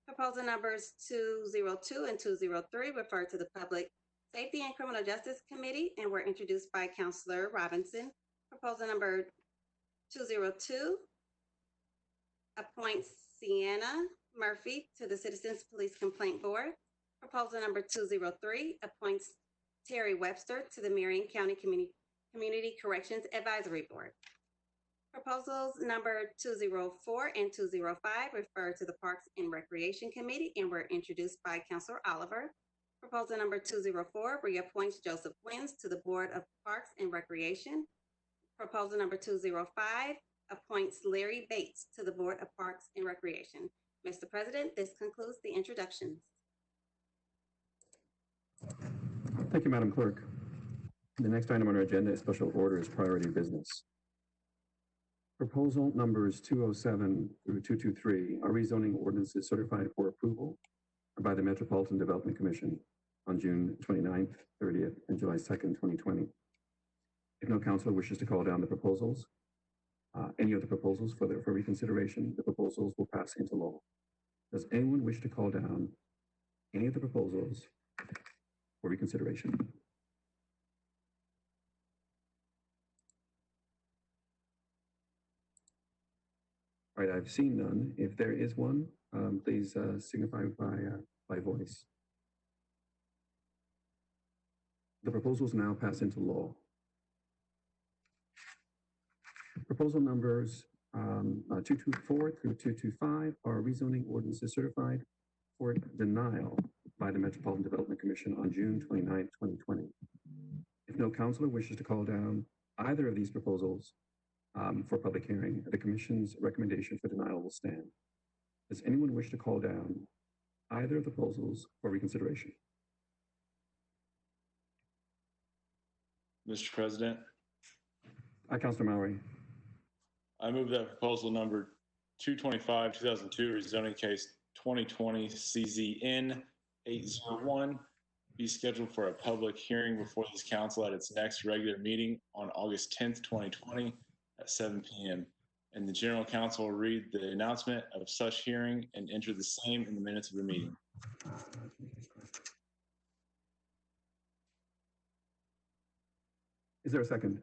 Proposal numbers 202 and 203 refer to the Public Safety and Criminal Justice Committee and were introduced by Councilor Robinson. Proposal number 202 appoints Sienna Murphy to the Citizens Police Complaint Board. Proposal number 203 appoints Terry Webster to the Marion County Community Corrections Advisory Board. Proposals number 204 and 205 refer to the Parks and Recreation Committee and were introduced by Councilor Oliver. Proposal number 204 reappoints Joseph Wins to the Board of Parks and Recreation. Proposal number 205 appoints Larry Bates to the Board of Parks and Recreation. Mr. President, this concludes the introductions. Thank you, Madam Clerk. The next item on our agenda is special orders priority business. Proposal numbers 207 through 223 are rezoning ordinances certified for approval by the Metropolitan Development Commission on June 29th, 30th, and July 2nd, 2020. If no councilor wishes to call down the proposals, any of the proposals for reconsideration, the proposals will pass into law. Does anyone wish to call down any of the proposals for reconsideration? All right, I've seen none. If there is one, please signify by voice. The proposals now pass into law. Proposal numbers 224 through 225 are rezoning ordinances certified for denial by the Metropolitan Development Commission on June 29th, 2020. If no councilor wishes to call down either of these proposals for public hearing, the Commission's recommendation for denial will stand. Does anyone wish to call down either of the proposals for reconsideration? Mr. President, Councilor Mowry. I move that proposal number 225, 2002, rezoning case 2020 CZN 801 be scheduled for a public hearing before this council at its next regular meeting on August 10th, 2020 at 7 p.m. And the general counsel will read the announcement of such hearing and enter the same in the minutes of the meeting. Is there a second?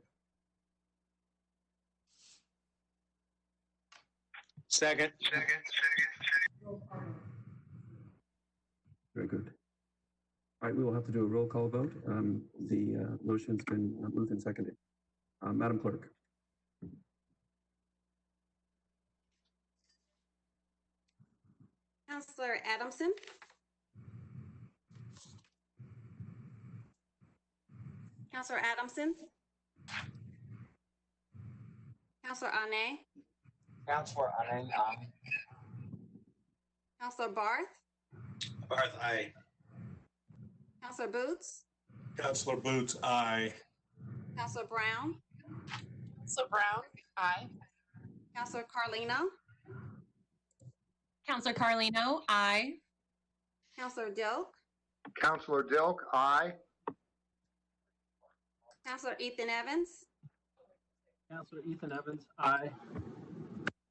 Second. Very good. All right, we will have to do a roll call vote. The motion's been moved and seconded. Madam Clerk. Councilor Adamson. Councilor Adamson. Councilor Ane. Counselor Ane, aye. Councilor Barth. Barth, aye. Councilor Boots. Councilor Boots, aye. Councilor Brown. Councilor Brown, aye. Councilor Carlino. Councilor Carlino, aye. Councilor Dilk. Counselor Dilk, aye. Councilor Ethan Evans. Councilor Ethan Evans, aye.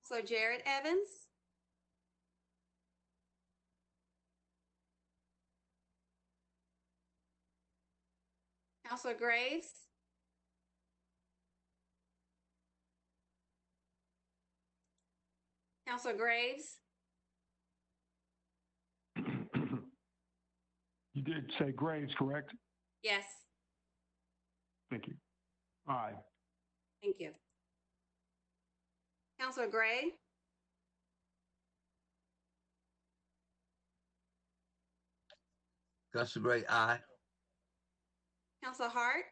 Councilor Jared Evans. Councilor Graves. Councilor Graves. You did say Graves, correct? Yes, Thank you. Aye. thank you. Councilor Gray. Counselor Gray, aye. Councilor Hart.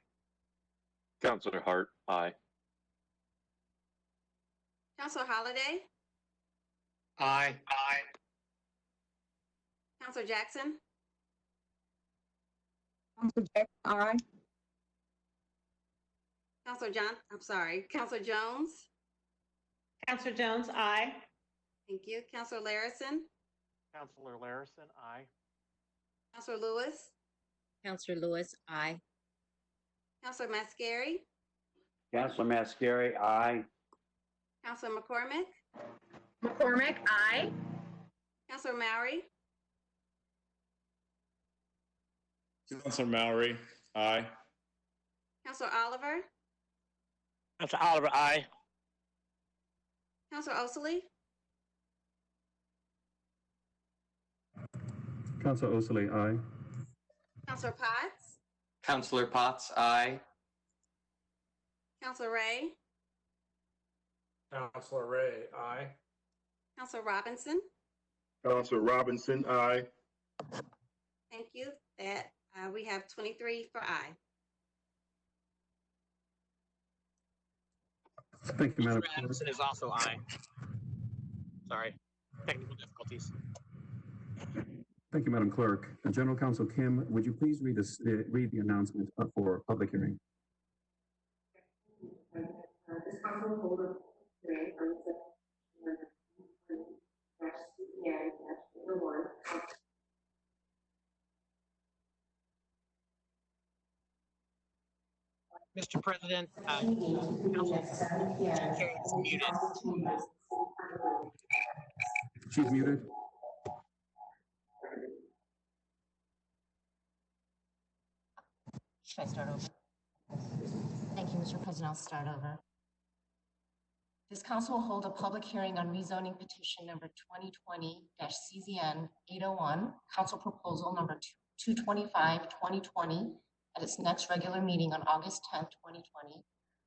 Councilor Hart, aye. Councilor Holliday. Aye. Counselor Jackson, Counselor Jackson, aye. Counselor Jones. Counselor Jones, aye. Thank you. Counselor Larison, Counselor Larison, aye. Counselor Lewis, Counselor Lewis, aye. Counselor Mascari, Counselor Mascari, aye. Counselor McCormick, McCormick, aye. Counselor Mowry, Counselor Mowry, aye. Counselor Oliver, Counselor Oliver, aye. Counselor Osley, Councilor Osili, aye. Counselor Potts, Counselor Potts, aye. Counselor Ray, Counselor Ray, aye. Counselor Robinson. Counselor Robinson, aye. Thank you. That we have 23 for aye. Thank you, Madam Mr. Clerk. Adamson is also aye. Sorry, technical difficulties. Thank you, Madam Clerk. General Counsel Kim, would you please read the announcement for public hearing? This council will hold a hearing on CCN-01. Mr. President, Councilor is muted. She's muted. Should I start over? Thank you, Mr. President. I'll start over. This council will hold a public hearing on rezoning petition number 2020-CZN 801, council proposal number 225-2020 at its next regular meeting on August 10th, 2020.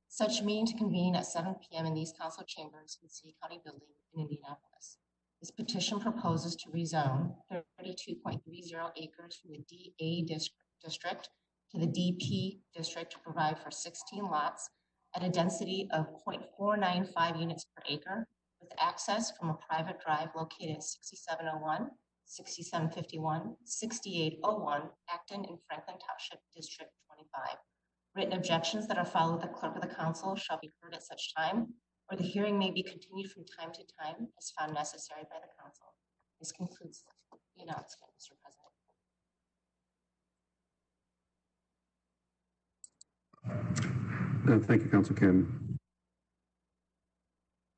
Such meeting to convene at 7 p.m. in these council chambers in the City County Building in Indianapolis. This petition proposes to rezone 32.30 acres from the DA district to the DP district to provide for 16 lots at a density of 0.495 units per acre with access from a private drive located at 6701, 6751, 6801, Acton in Franklin Township District 25. Written objections that are filed with the clerk of the council shall be heard at such time, or the hearing may be continued from time to time as found necessary by the council. This concludes the announcement, Mr. President. Thank you, Council Kim.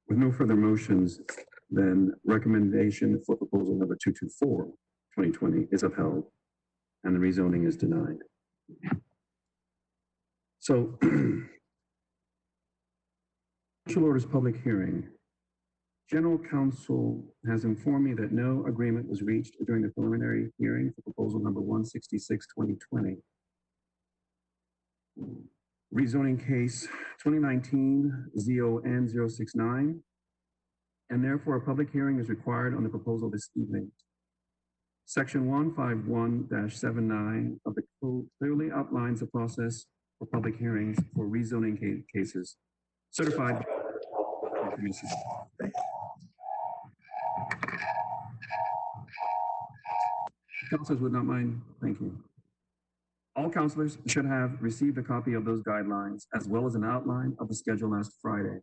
With no further motions, then recommendation for proposal number 224-2020 is upheld and the rezoning is denied. So, Special Orders Public Hearing. General Counsel has informed me that no agreement was reached during the preliminary hearing for proposal number 166-2020. Rezoning case 2019-ZON-069, and therefore a public hearing is required on the proposal this evening. Section 151-79 of the code clearly outlines the process for public hearings for rezoning cases certified by the Commission. Councilors would not mind, thank you. All councilors should have received a copy of those guidelines as well as an outline of the schedule last Friday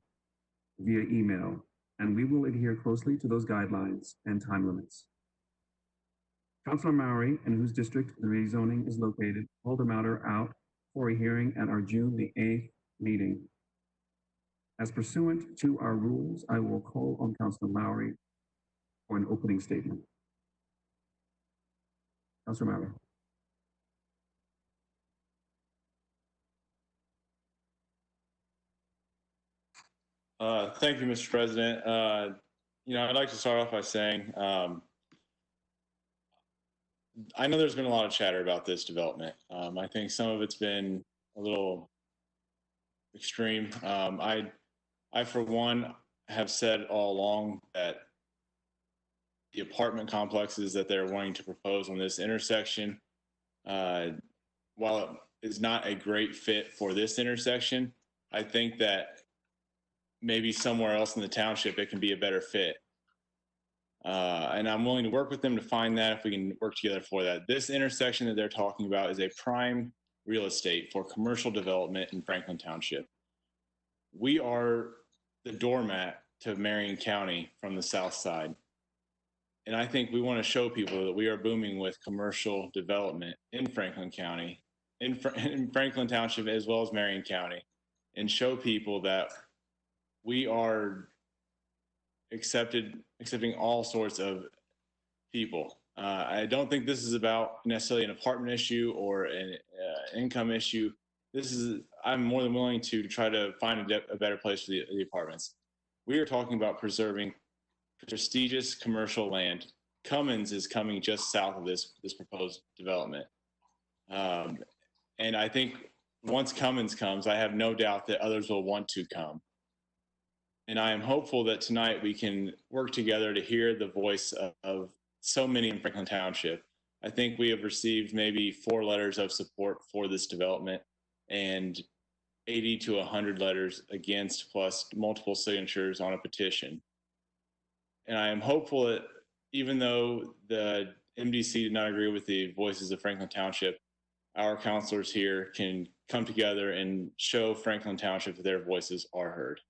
via email, and we will adhere closely to those guidelines and time limits. Councilor Mowry, in whose district the rezoning is located, hold the matter out for a hearing at our June the 8th meeting. As pursuant to our rules, I will call on Councilor Mowry for an opening statement. Councilor Mowry. Thank you, Mr. President. I'd like to start off by saying I know there's been a lot of chatter about this development. I think some of it's been a little extreme. I, for one, have said all along that the apartment complexes that they're wanting to propose on this intersection, while it is not a great fit for this intersection, I think that maybe somewhere else in the township it can be a better fit. And I'm willing to work with them to find that if we can work together for that. This intersection that they're talking about is a prime real estate for commercial development in Franklin Township. We are the doormat to Marion County from the south side. And I think we want to show people that we are booming with commercial development in Franklin County, in Franklin Township, as well as Marion County, and show people that we are accepting all sorts of people. I don't think this is about necessarily an apartment issue or an income issue. I'm more than willing to try to find a better place for the apartments. We are talking about preserving prestigious commercial land. Cummins is coming just south of this proposed development. And I think once Cummins comes, I have no doubt that others will want to come. And I am hopeful that tonight we can work together to hear the voice of so many in Franklin Township. I think we have received maybe 4 letters of support for this development and 80 to 100 letters against, plus multiple signatures on a petition. And I am hopeful that even though the MDC did not agree with the voices of Franklin Township, our counselors here can come together and show Franklin Township that their voices are heard.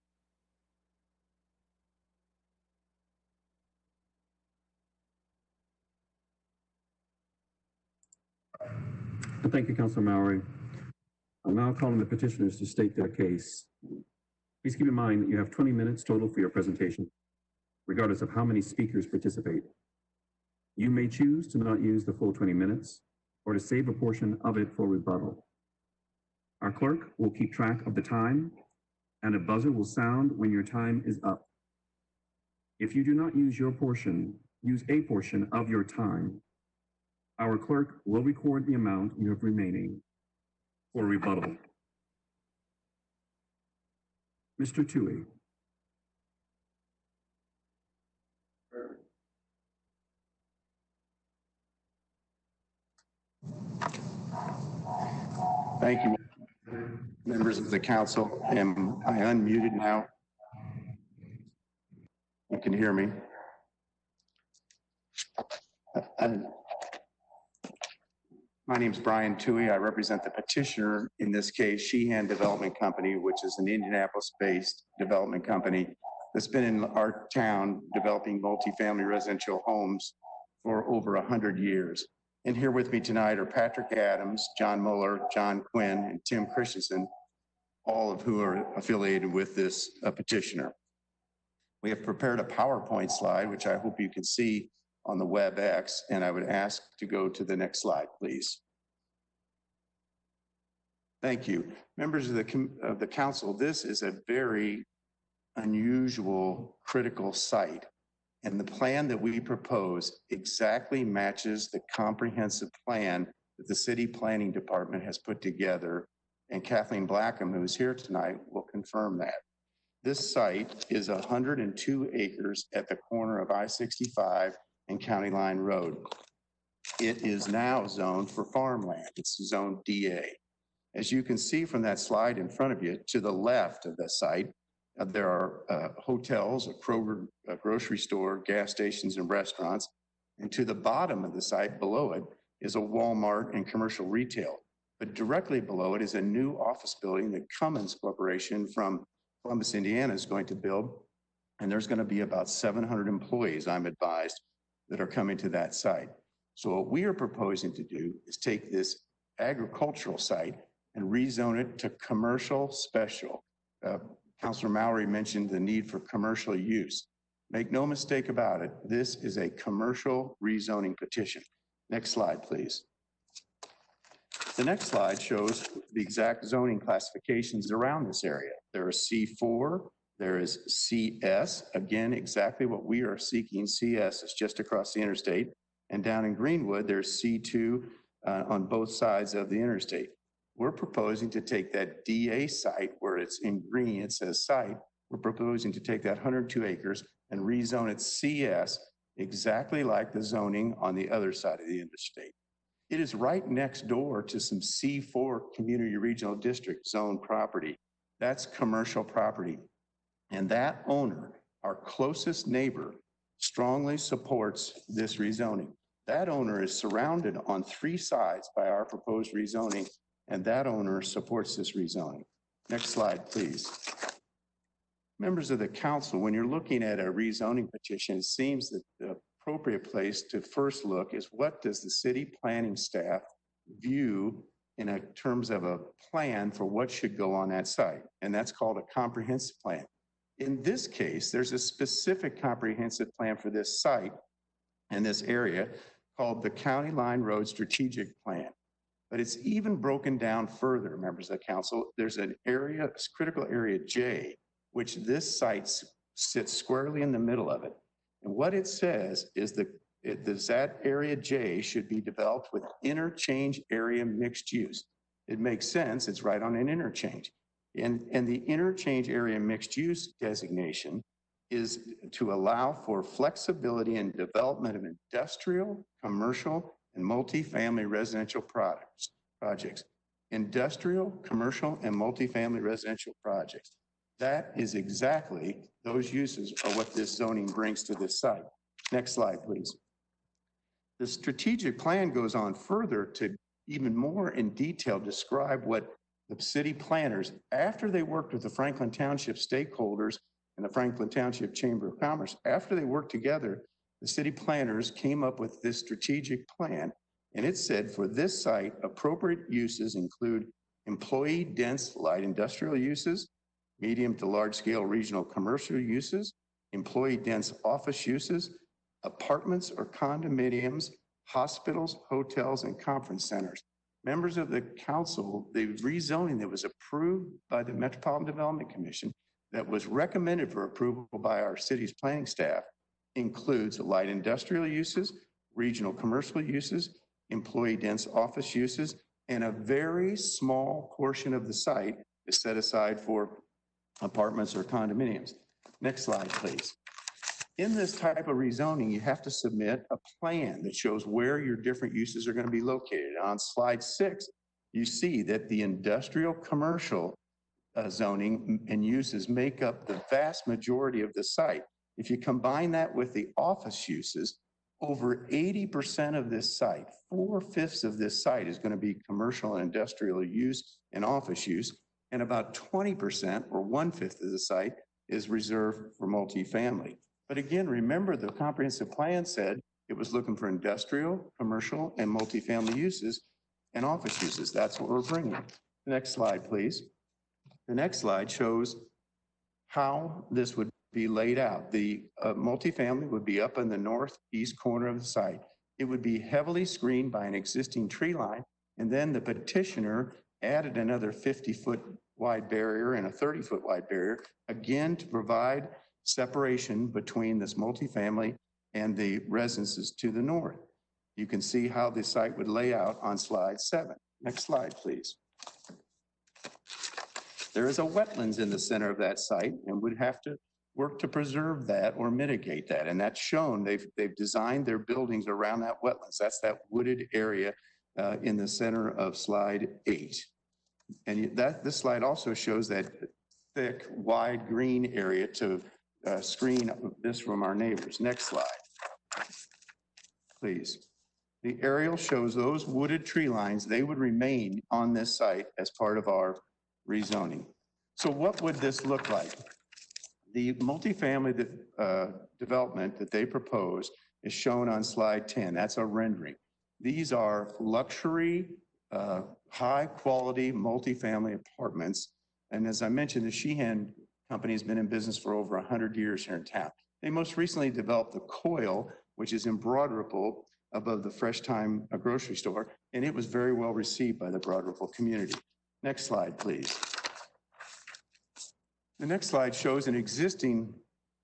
Thank you, Councilor Mowry. I'm now calling the petitioners to state their case. Please keep in mind that you have 20 minutes total for your presentation, regardless of how many speakers participate. You may choose to not use the full 20 minutes or to save a portion of it for rebuttal. Our clerk will keep track of the time, and a buzzer will sound when your time is up. If you do not use a portion of your time, our clerk will record the amount you have remaining for rebuttal. Mr. Tui. Thank you, members of the council. Am I unmuted now? You can hear me. My name is Brian Tui. I represent the petitioner in this case, Sheehan Development Company, which is an Indianapolis-based development company that's been in our town developing multifamily residential homes for over 100 years. And here with me tonight are Patrick Adams, John Muller, John Quinn, and Tim Christensen, all of who are affiliated with this petitioner. We have prepared a PowerPoint slide, which I hope you can see on the WebEx, and I would ask to go to the next slide, please. Thank you. Members of the council, this is a very unusual, critical site. And the plan that we propose exactly matches the comprehensive plan that the city planning department has put together. And Kathleen Blackham, who is here tonight, will confirm that. This site is 102 acres at the corner of I-65 and County Line Road. It is now zoned for farmland. It's zoned DA. As you can see from that slide in front of you, to the left of the site, there are hotels, a Kroger, a grocery store, gas stations, and restaurants. And to the bottom of the site below it is a Walmart and commercial retail. But directly below it is a new office building that Cummins Corporation from Columbus, Indiana is going to build. And there's going to be about 700 employees, I'm advised, that are coming to that site. So what we are proposing to do is take this agricultural site and rezone it to commercial special. Councilor Mowry mentioned the need for commercial use. Make no mistake about it, this is a commercial rezoning petition. Next slide, please. The next slide shows the exact zoning classifications around this area. There is C4, there is CS, again, exactly what we are seeking. CS is just across the interstate. And down in Greenwood, there's C2 on both sides of the interstate. We're proposing to take that DA site where it's in green, it says site. We're proposing to take that 102 acres and rezone it CS exactly like the zoning on the other side of the interstate. It is right next door to some C4 community regional district zone property. That's commercial property. And that owner, our closest neighbor, strongly supports this rezoning. That owner is surrounded on three sides by our proposed rezoning, and that owner supports this rezoning. Next slide, please. Members of the council, when you're looking at a rezoning petition, it seems that the appropriate place to first look is what does the city planning staff view in terms of a plan for what should go on that site, and that's called a comprehensive plan. In this case, there's a specific comprehensive plan for this site and this area called the County Line Road Strategic Plan. But it's even broken down further, members of the council. There's an area, critical area J, which this site sits squarely in the middle of it. And what it says is that area J should be developed with interchange area mixed use. It makes sense, it's right on an interchange. And the interchange area mixed use designation is to allow for flexibility in development of industrial, commercial, and multifamily residential projects. Industrial, commercial, and multifamily residential projects. That is exactly, those uses are what this zoning brings to this site. Next slide, please. The strategic plan goes on further to even more in detail describe what the city planners, after they worked with the Franklin Township stakeholders and the Franklin Township Chamber of Commerce, after they worked together, the city planners came up with this strategic plan. And it said for this site, appropriate uses include employee dense light industrial uses, medium to large scale regional commercial uses, employee dense office uses, apartments or condominiums, hospitals, hotels, and conference centers. Members of the council, the rezoning that was approved by the Metropolitan Development Commission that was recommended for approval by our city's planning staff includes light industrial uses, regional commercial uses, employee dense office uses, and a very small portion of the site is set aside for apartments or condominiums. Next slide, please. In this type of rezoning, you have to submit a plan that shows where your different uses are going to be located. On slide 6, you see that the industrial commercial zoning and uses make up the vast majority of the site. If you combine that with the office uses, over 80% of this site, 4/5 of this site is going to be commercial and industrial use and office use, and about 20% or 1/5 of the site is reserved for multifamily. But again, remember the comprehensive plan said it was looking for industrial, commercial, and multifamily uses and office uses. That's what we're bringing. Next slide, please. The next slide shows how this would be laid out. The multifamily would be up in the northeast corner of the site. It would be heavily screened by an existing tree line, and then the petitioner added another 50-foot wide barrier and a 30-foot wide barrier, again to provide separation between this multifamily and the residences to the north. You can see how the site would lay out on slide 7. Next slide, please. There is a wetlands in the center of that site and would have to work to preserve that or mitigate that. And that's shown, they've designed their buildings around that wetlands. That's that wooded area in the center of slide 8. And this slide also shows that thick, wide green area to screen this from our neighbors. Next slide, please. The aerial shows those wooded tree lines, they would remain on this site as part of our rezoning. So what would this look like? The multifamily development that they propose is shown on slide 10. That's a rendering. These are luxury, high quality multifamily apartments. And as I mentioned, the Sheehan company has been in business for over 100 years here in town. They most recently developed the Coil, which is in Broad Ripple above the Fresh Time grocery store, and it was very well received by the Broad Ripple community. Next slide, please. The next slide shows an existing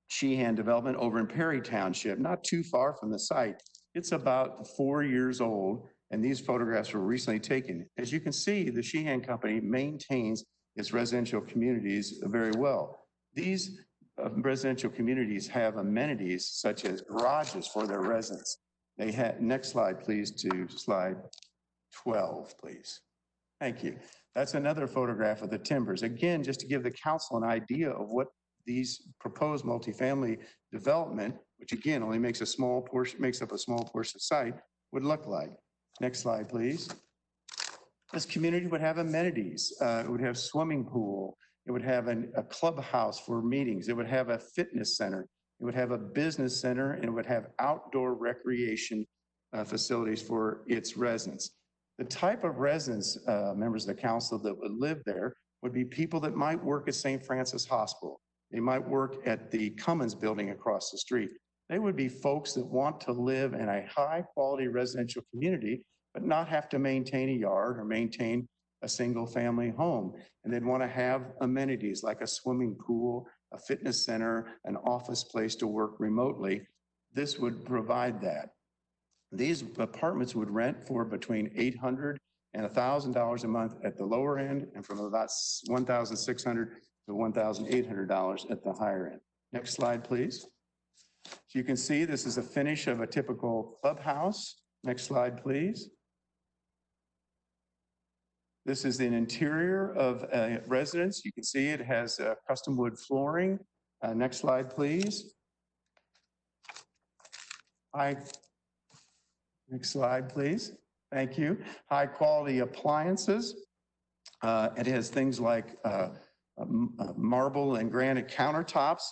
Sheehan development over in Perry Township, not too far from the site. It's about 4 years old, and these photographs were recently taken. As you can see, the Sheehan company maintains its residential communities very well. These residential communities have amenities such as garages for their residents. They have, next slide, please, to slide 12, please. Thank you. That's another photograph of the timbers. Again, just to give the council an idea of what these proposed multifamily development, which again only makes a small portion, makes up a small portion of site, would look like. Next slide, please. This community would have amenities. It would have swimming pool. It would have a clubhouse for meetings. It would have a fitness center. It would have a business center, and it would have outdoor recreation facilities for its residents. The type of residents, members of the council that would live there would be people that might work at St. Francis Hospital. They might work at the Cummins building across the street. They would be folks that want to live in a high quality residential community, but not have to maintain a yard or maintain a single family home. And they'd want to have amenities like a swimming pool, a fitness center, an office place to work remotely. This would provide that. These apartments would rent for between $800 and $1,000 a month at the lower end, and from about $1,600 to $1,800 at the higher end. Next slide, please. So you can see this is a finish of a typical clubhouse. Next slide, please. This is an interior of a residence. You can see it has custom wood flooring. Next slide, please. Next slide, please. Thank you. High quality appliances. It has things like marble and granite countertops.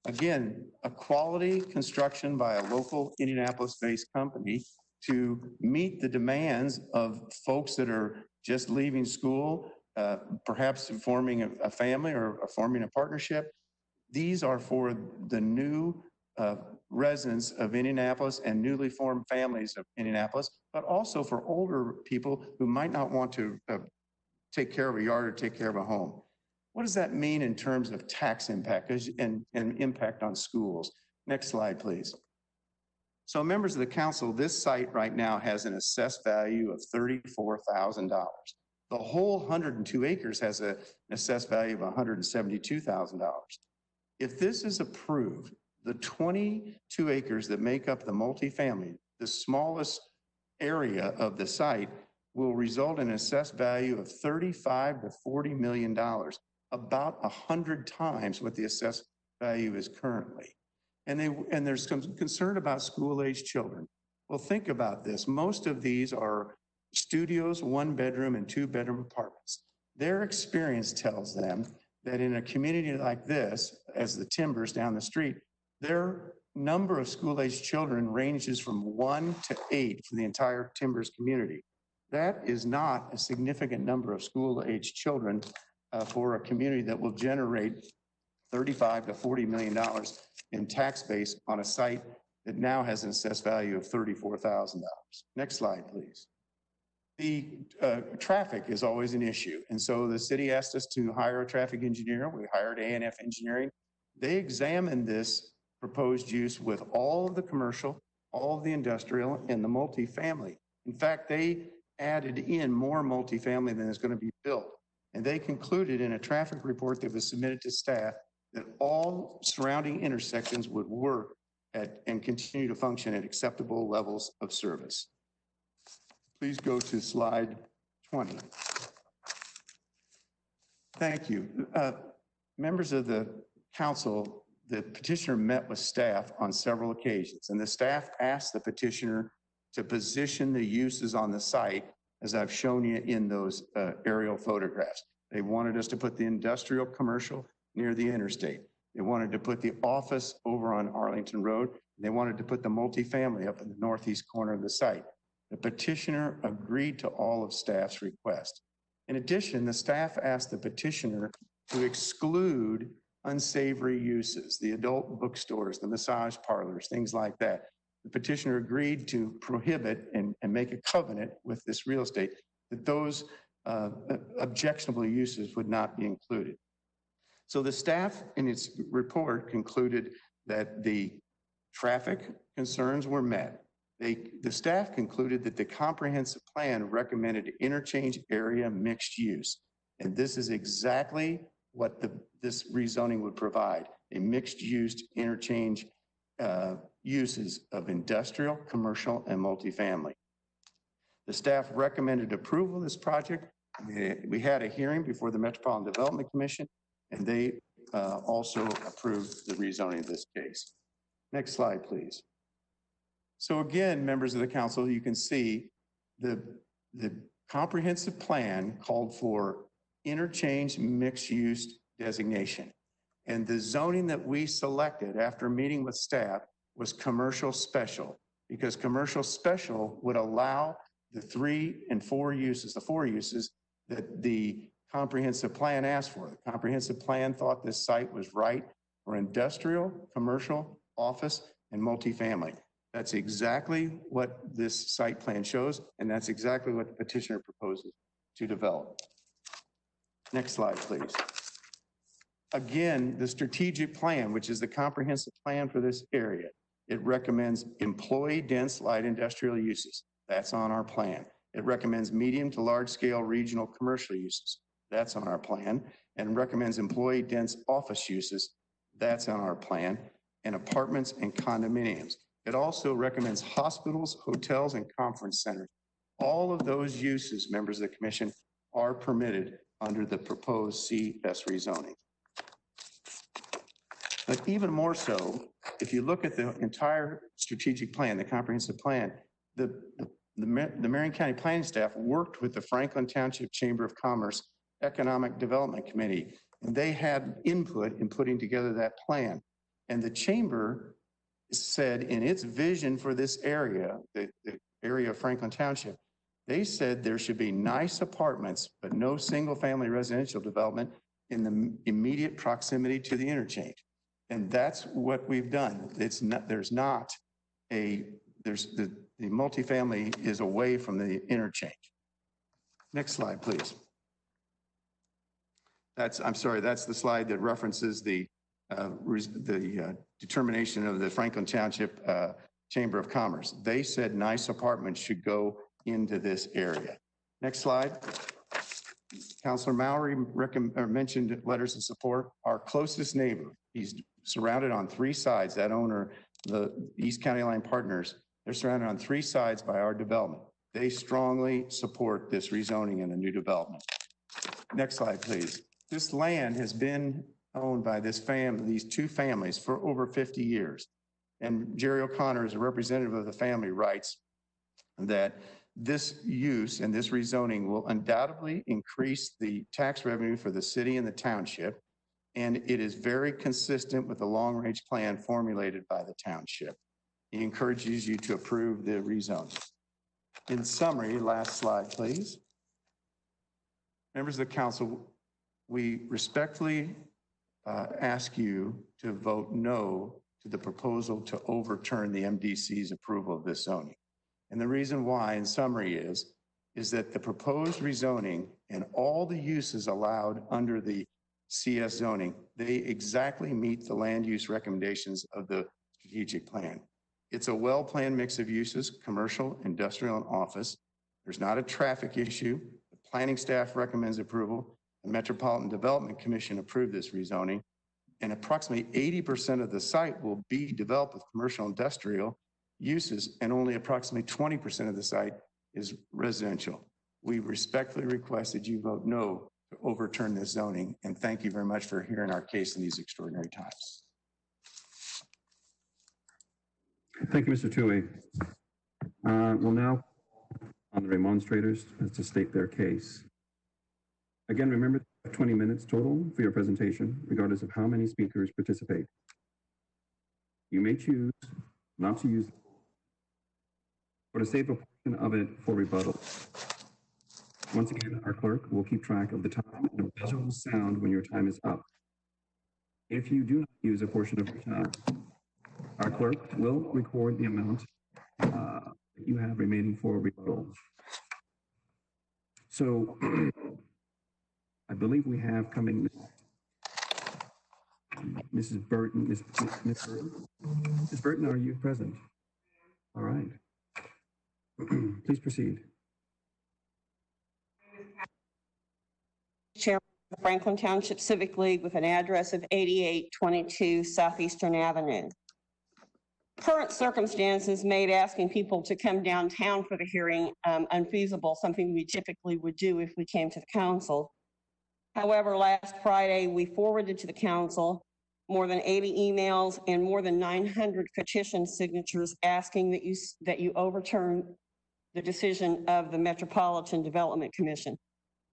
Again, a quality construction by a local Indianapolis-based company to meet the demands of folks that are just leaving school, perhaps forming a family or forming a partnership. These are for the new residents of Indianapolis and newly formed families of Indianapolis, but also for older people who might not want to take care of a yard or take care of a home. What does that mean in terms of tax impact and impact on schools? Next slide, please. So members of the council, this site right now has an assessed value of $34,000. The whole 102 acres has an assessed value of $172,000. If this is approved, the 22 acres that make up the multifamily, the smallest area of the site, will result in an assessed value of $35 to $40 million, about 100 times what the assessed value is currently. And there's some concern about school-age children. Well, think about this. Most of these are studios, 1-bedroom and 2-bedroom apartments. Their experience tells them that in a community like this, as the Timbers down the street, their number of school-age children ranges from 1 to 8 for the entire Timbers community. That is not a significant number of school-age children for a community that will generate $35 to $40 million in tax base on a site that now has an assessed value of $34,000. Next slide, please. The traffic is always an issue. And so the city asked us to hire a traffic engineer. We hired A&F Engineering. They examined this proposed use with all of the commercial, all of the industrial, and the multifamily. In fact, they added in more multifamily than is going to be built. And they concluded in a traffic report that was submitted to staff that all surrounding intersections would work at and continue to function at acceptable levels of service. Please go to slide 20. Thank you. Members of the council, the petitioner met with staff on several occasions, and the staff asked the petitioner to position the uses on the site as I've shown you in those aerial photographs. They wanted us to put the industrial commercial near the interstate. They wanted to put the office over on Arlington Road. They wanted to put the multifamily up in the northeast corner of the site. The petitioner agreed to all of staff's requests. In addition, the staff asked the petitioner to exclude unsavory uses, the adult bookstores, the massage parlors, things like that. The petitioner agreed to prohibit and make a covenant with this real estate that those objectionable uses would not be included. So the staff in its report concluded that the traffic concerns were met. The staff concluded that the comprehensive plan recommended interchange area mixed use. And this is exactly what this rezoning would provide, a mixed use interchange uses of industrial, commercial, and multifamily. The staff recommended approval of this project. We had a hearing before the Metropolitan Development Commission, and they also approved the rezoning of this case. Next slide, please. So again, members of the council, you can see the comprehensive plan called for interchange mixed-use designation. And the zoning that we selected after meeting with staff was commercial special, because commercial special would allow the 3 and 4 uses, the 4 uses that the comprehensive plan asked for. The comprehensive plan thought this site was right for industrial, commercial, office, and multifamily. That's exactly what this site plan shows, and that's exactly what the petitioner proposes to develop. Next slide, please. Again, the strategic plan, which is the comprehensive plan for this area, it recommends employee-dense light industrial uses. That's on our plan. It recommends medium to large-scale regional commercial uses. That's on our plan. And recommends employee-dense office uses. That's on our plan. And apartments and condominiums. It also recommends hospitals, hotels, and conference centers. All of those uses, members of the commission, are permitted under the proposed CS rezoning. But even more so, if you look at the entire strategic plan, the comprehensive plan, the Marion County Planning staff worked with the Franklin Township Chamber of Commerce Economic Development Committee, and they had input in putting together that plan. And the chamber said in its vision for this area, the area of Franklin Township, they said there should be nice apartments, but no single-family residential development in the immediate proximity to the interchange. And that's what we've done. It's not, the multifamily is away from the interchange. Next slide, please. That's the slide that references the determination of the Franklin Township Chamber of Commerce. They said nice apartments should go into this area. Next slide. Councilor Mowry mentioned letters of support. Our closest neighbor, he's surrounded on 3 sides, that owner, the East County Line Partners, they're surrounded on 3 sides by our development. They strongly support this rezoning and a new development. Next slide, please. This land has been owned by these 2 families for over 50 years. And Jerry O'Connor, as a representative of the family, writes that this use and this rezoning will undoubtedly increase the tax revenue for the city and the township, and it is very consistent with the long-range plan formulated by the township. He encourages you to approve the rezoning. In summary, last slide, please. Members of the council, we respectfully ask you to vote no to the proposal to overturn the MDC's approval of this zoning. And the reason why, in summary, is that the proposed rezoning and all the uses allowed under the CS zoning, they exactly meet the land use recommendations of the strategic plan. It's a well-planned mix of uses, commercial, industrial, and office. There's not a traffic issue. The planning staff recommends approval. The Metropolitan Development Commission approved this rezoning. And approximately 80% of the site will be developed with commercial industrial uses, and only approximately 20% of the site is residential. We respectfully request that you vote no to overturn this zoning, and thank you very much for hearing our case in these extraordinary times. Thank you, Mr. Tui. We'll now on the remonstrators to state their case. Again, remember 20 minutes total for your presentation, regardless of how many speakers participate. You may choose not to use or to save a portion of it for rebuttal. Once again, our clerk will keep track of the time and a buzzer will sound when your time is up. If you do not use a portion of your time, our clerk will record the amount that you have remaining for rebuttal. So I believe we have coming Mrs. Burton. Ms. Burton? Ms. Burton, are you present? All right. Please proceed. Chairman of the Franklin Township Civic League with an address of 8822 Southeastern Avenue. Current circumstances made asking people to come downtown for the hearing unfeasible, something we typically would do if we came to the council. However, last Friday, we forwarded to the council more than 80 emails and more than 900 petition signatures asking that you overturn the decision of the Metropolitan Development Commission.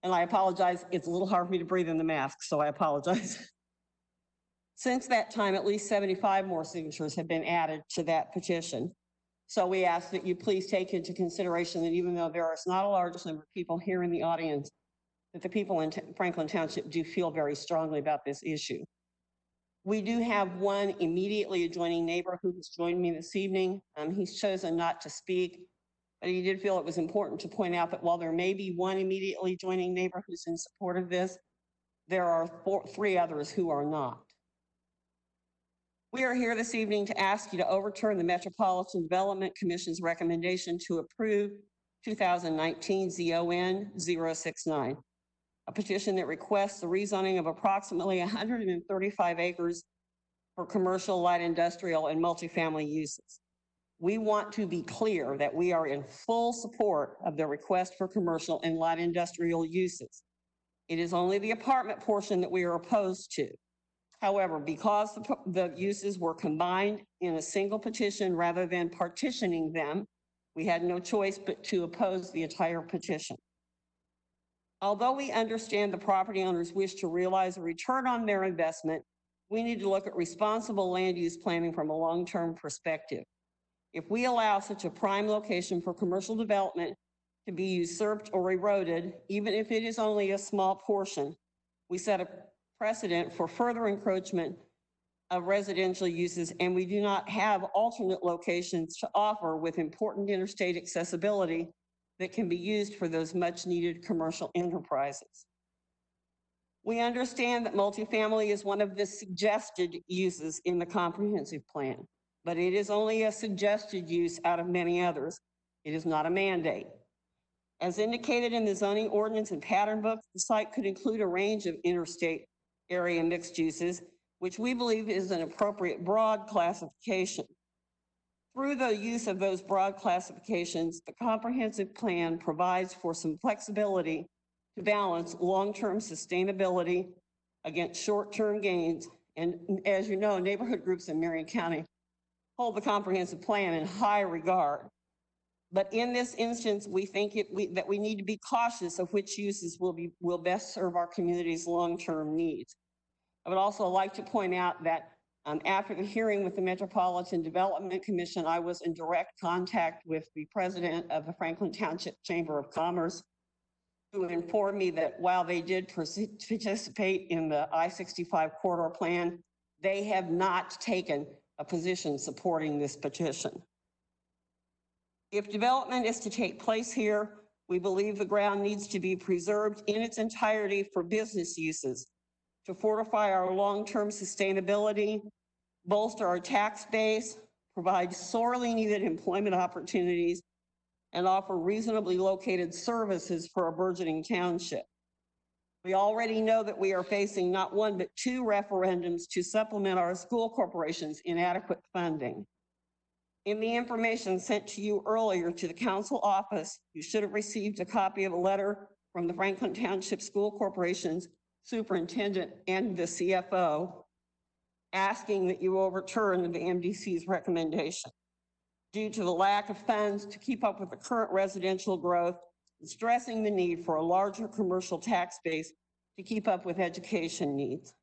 And I apologize, it's a little hard for me to breathe in the mask, so I apologize. Since that time, at least 75 more signatures have been added to that petition. So we ask that you please take into consideration that even though there is not a large number of people here in the audience, that the people in Franklin Township do feel very strongly about this issue. We do have one immediately adjoining neighbor who has joined me this evening. He's chosen not to speak, but he did feel it was important to point out that while there may be one immediately adjoining neighbor who's in support of this, there are three others who are not. We are here this evening to ask you to overturn the Metropolitan Development Commission's recommendation to approve 2019 ZON 069, a petition that requests the rezoning of approximately 135 acres for commercial, light industrial, and multifamily uses. We want to be clear that we are in full support of the request for commercial and light industrial uses. It is only the apartment portion that we are opposed to. However, because the uses were combined in a single petition rather than partitioning them, we had no choice but to oppose the entire petition. Although we understand the property owners wish to realize a return on their investment, we need to look at responsible land use planning from a long-term perspective. If we allow such a prime location for commercial development to be usurped or eroded, even if it is only a small portion, we set a precedent for further encroachment of residential uses, and we do not have alternate locations to offer with important interstate accessibility that can be used for those much needed commercial enterprises. We understand that multifamily is one of the suggested uses in the comprehensive plan, but it is only a suggested use out of many others. It is not a mandate. As indicated in the zoning ordinance and pattern book, the site could include a range of interstate area mixed uses, which we believe is an appropriate broad classification. Through the use of those broad classifications, the comprehensive plan provides for some flexibility to balance long-term sustainability against short-term gains. And as you know, neighborhood groups in Marion County hold the comprehensive plan in high regard. But in this instance, we think that we need to be cautious of which uses will best serve our community's long-term needs. I would also like to point out that after the hearing with the Metropolitan Development Commission, I was in direct contact with the president of the Franklin Township Chamber of Commerce, who informed me that while they did participate in the I-65 corridor plan, they have not taken a position supporting this petition. If development is to take place here, we believe the ground needs to be preserved in its entirety for business uses to fortify our long-term sustainability, bolster our tax base, provide sorely needed employment opportunities, and offer reasonably located services for a burgeoning township. We already know that we are facing not one, but two referendums to supplement our school corporation's inadequate funding. In the information sent to you earlier to the council office, you should have received a copy of a letter from the Franklin Township School Corporation's superintendent and the CFO asking that you overturn the MDC's recommendation. Due to the lack of funds to keep up with the current residential growth, and stressing the need for a larger commercial tax base to keep up with education needs.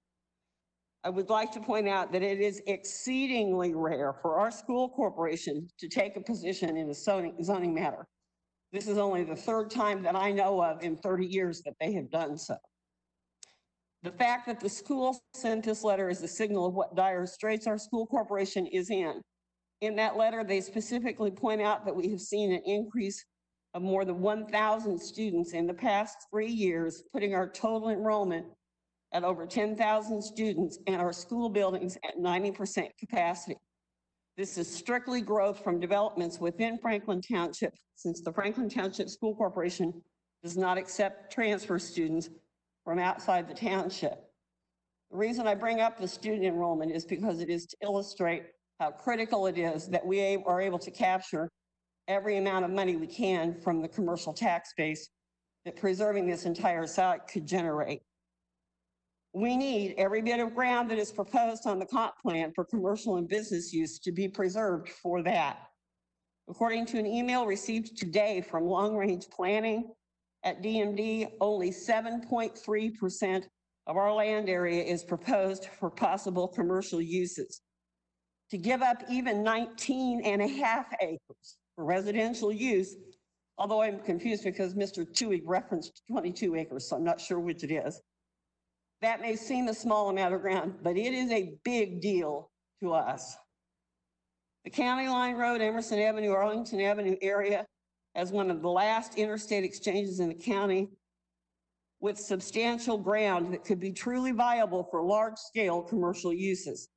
I would like to point out that it is exceedingly rare for our school corporation to take a position in a zoning matter. This is only the third time that I know of in 30 years that they have done so. The fact that the school sent this letter is a signal of what dire straits our school corporation is in. In that letter, they specifically point out that we have seen an increase of more than 1,000 students in the past 3 years, putting our total enrollment at over 10,000 students and our school buildings at 90% capacity. This is strictly growth from developments within Franklin Township, since the Franklin Township School Corporation does not accept transfer students from outside the township. The reason I bring up the student enrollment is because it is to illustrate how critical it is that we are able to capture every amount of money we can from the commercial tax base that preserving this entire site could generate. We need every bit of ground that is proposed on the comp plan for commercial and business use to be preserved for that. According to an email received today from Long Range Planning at DMD, only 7.3% of our land area is proposed for possible commercial uses. To give up even 19.5 acres for residential use, although I'm confused because Mr. Toohey referenced 22 acres, so I'm not sure which it is. That may seem a small amount of ground, but it is a big deal to us. The County Line Road, Emerson Avenue, Arlington Avenue area has one of the last interstate exchanges in the county with substantial ground that could be truly viable for large-scale commercial uses.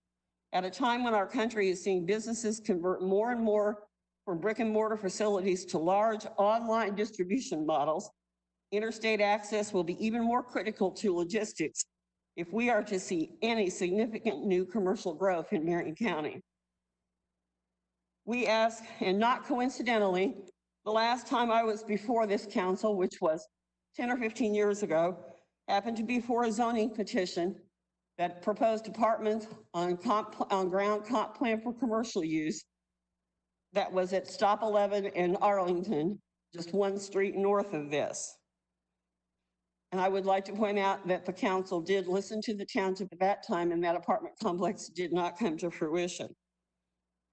At a time when our country is seeing businesses convert more and more from brick and mortar facilities to large online distribution models, interstate access will be even more critical to logistics if we are to see any significant new commercial growth in Marion County. We ask, and not coincidentally, the last time I was before this council, which was 10 or 15 years ago, happened to be for a zoning petition that proposed apartments on ground comp plan for commercial use that was at Stop 11 in Arlington, just one street north of this. And I would like to point out that the council did listen to the township at that time, and that apartment complex did not come to fruition.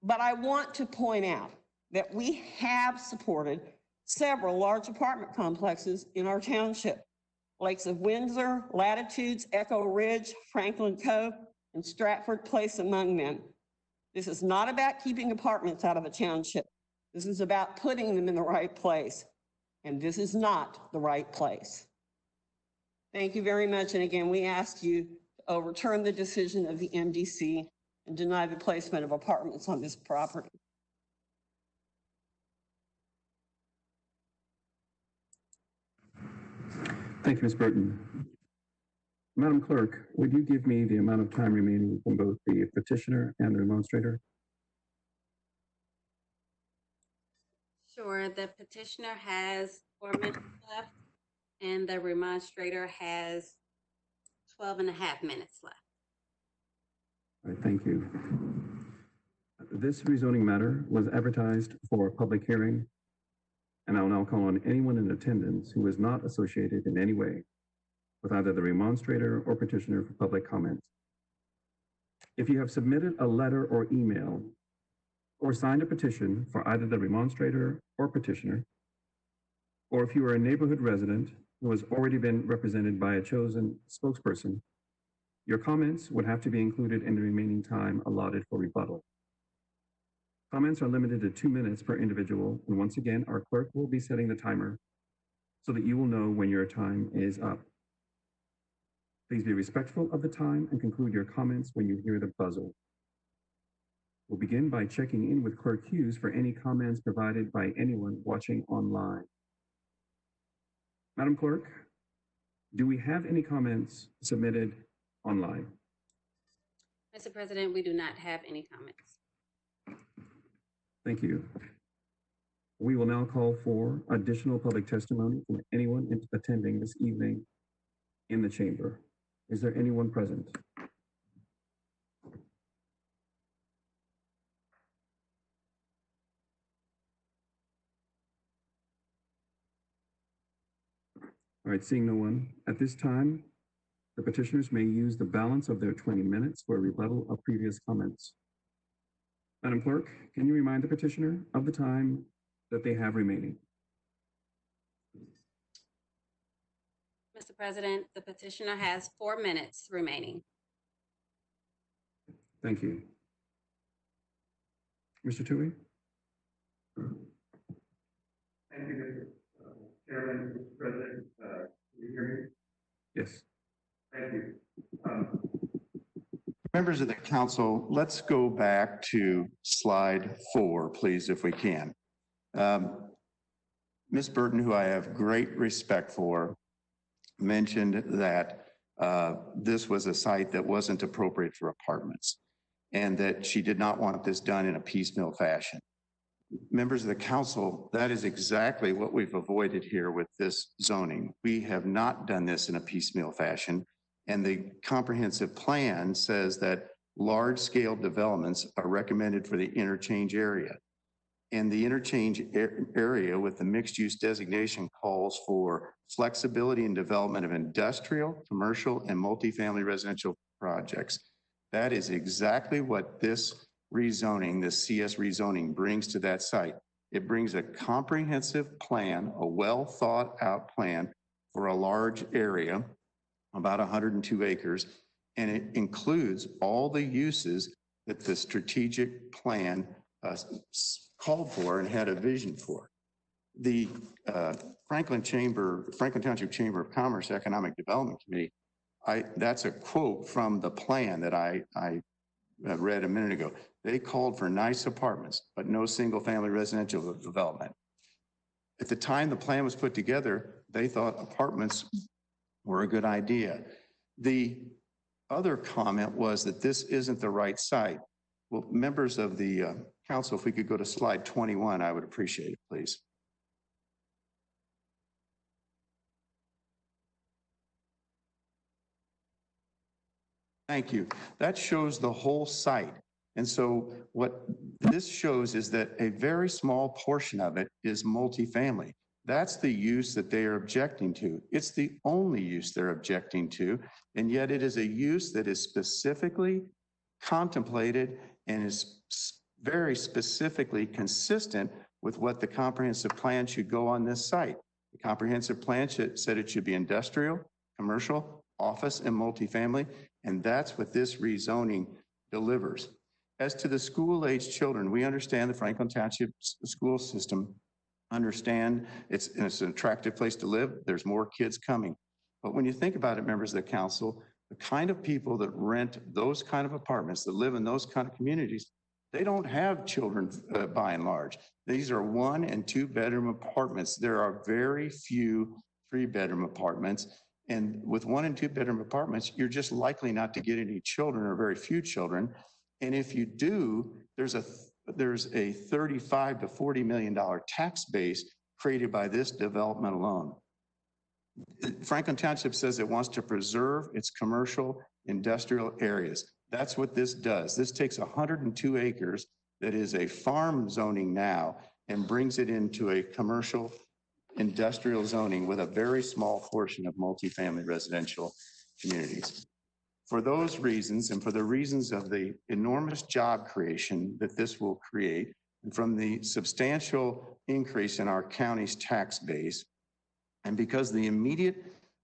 But I want to point out that we have supported several large apartment complexes in our township. Lakes of Windsor, Latitudes, Echo Ridge, Franklin Cove, and Stratford Place among them. This is not about keeping apartments out of a township. This is about putting them in the right place. And this is not the right place. Thank you very much. And again, we ask you to overturn the decision of the MDC and deny the placement of apartments on this property. Thank you, Ms. Burton. Madam Clerk, would you give me the amount of time remaining from both the petitioner and the remonstrator? Sure, the petitioner has 4 minutes left and the remonstrator has 12.5 minutes left. All right, thank you. This rezoning matter was advertised for a public hearing, and I will now call on anyone in attendance who is not associated in any way with either the remonstrator or petitioner for public comment. If you have submitted a letter or email or signed a petition for either the remonstrator or petitioner, or if you are a neighborhood resident who has already been represented by a chosen spokesperson, your comments would have to be included in the remaining time allotted for rebuttal. Comments are limited to 2 minutes per individual, and once again, our clerk will be setting the timer so that you will know when your time is up. Please be respectful of the time and conclude your comments when you hear the buzzer. We'll begin by checking in with Clerk Hughes for any comments provided by anyone watching online. Madam Clerk, do we have any comments submitted online? Mr. President, we do not have any comments. Thank you. We will now call for additional public testimony from anyone attending this evening in the chamber. Is there anyone present? All right, seeing no one, at this time, the petitioners may use the balance of their 20 minutes for a rebuttal of previous comments. Madam Clerk, can you remind the petitioner of the time that they have remaining? Mr. President, the petitioner has 4 minutes remaining. Thank you. Mr. Toohey? Thank you, Mr. Chairman, Mr. President. Can you hear me? Yes. Thank you. Members of the council, let's go back to slide 4, please, if we can. Ms. Burton, who I have great respect for, mentioned that this was a site that wasn't appropriate for apartments and that she did not want this done in a piecemeal fashion. Members of the council, that is exactly what we've avoided here with this zoning. We have not done this in a piecemeal fashion. And the comprehensive plan says that large-scale developments are recommended for the interchange area. And the interchange area with the mixed-use designation calls for flexibility in development of industrial, commercial, and multifamily residential projects. That is exactly what this rezoning, this CS rezoning, brings to that site. It brings a comprehensive plan, a well-thought-out plan for a large area, about 102 acres, and it includes all the uses that the strategic plan called for and had a vision for. The Franklin Township Chamber of Commerce Economic Development Committee, that's a quote from the plan that I read a minute ago. They called for nice apartments, but no single-family residential development. At the time the plan was put together, they thought apartments were a good idea. The other comment was that this isn't the right site. Well, members of the council, if we could go to slide 21, I would appreciate it, please. Thank you. That shows the whole site. And so what this shows is that a very small portion of it is multifamily. That's the use that they are objecting to. It's the only use they're objecting to, and yet it is a use that is specifically contemplated and is very specifically consistent with what the comprehensive plan should go on this site. The comprehensive plan said it should be industrial, commercial, office, and multifamily, and that's what this rezoning delivers. As to the school-age children, we understand the Franklin Township school system, understand it's an attractive place to live. There's more kids coming. But when you think about it, members of the council, the kind of people that rent those kind of apartments, that live in those kind of communities, they don't have children by and large. These are 1- and 2-bedroom apartments. There are very few 3-bedroom apartments. And with 1- and 2-bedroom apartments, you're just likely not to get any children or very few children. And if you do, there's a $35 to $40 million tax base created by this development alone. Franklin Township says it wants to preserve its commercial industrial areas. That's what this does. This takes 102 acres that is a farm zoning now and brings it into a commercial industrial zoning with a very small portion of multifamily residential communities. For those reasons, and for the reasons of the enormous job creation that this will create, and from the substantial increase in our county's tax base, and because the immediate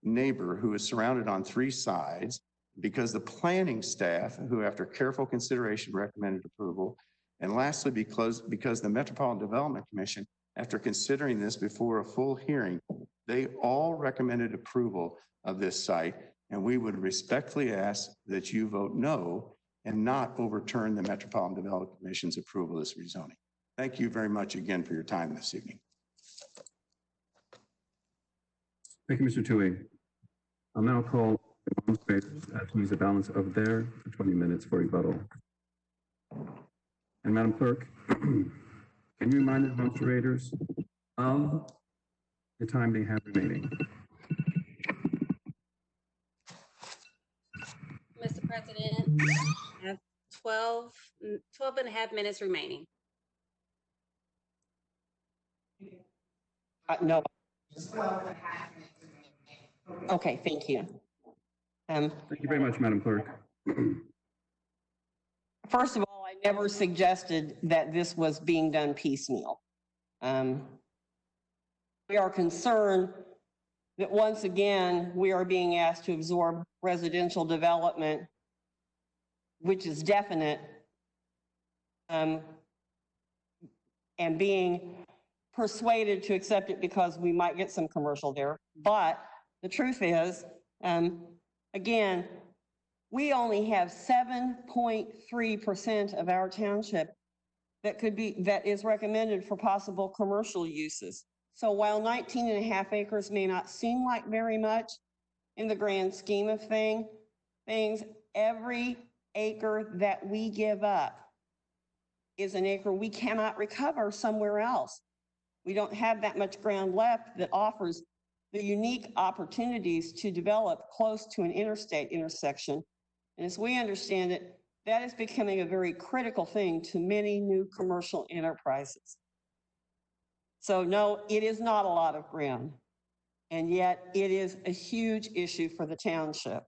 neighbor who is surrounded on 3 sides, because the planning staff who after careful consideration recommended approval, and lastly, because the Metropolitan Development Commission, after considering this before a full hearing, they all recommended approval of this site. And we would respectfully ask that you vote no and not overturn the Metropolitan Development Commission's approval of this rezoning. Thank you very much again for your time this evening. Thank you, Mr. Tui. I'll now call the demonstrators to use the balance of their 20 minutes for rebuttal. And Madam Clerk, can you remind the demonstrators of the time they have remaining? Mr. President, I have 12 and a half minutes remaining. No. Okay, thank you. Thank you very much, Madam Clerk. First of all, I never suggested that this was being done piecemeal. We are concerned that once again, we are being asked to absorb residential development, which is definite, and being persuaded to accept it because we might get some commercial there. But the truth is, again, we only have 7.3% of our township that is recommended for possible commercial uses. So while 19 and a half acres may not seem like very much in the grand scheme of things, every acre that we give up is an acre we cannot recover somewhere else. We don't have that much ground left that offers the unique opportunities to develop close to an interstate intersection. And as we understand it, that is becoming a very critical thing to many new commercial enterprises. So no, it is not a lot of ground, and yet it is a huge issue for the township.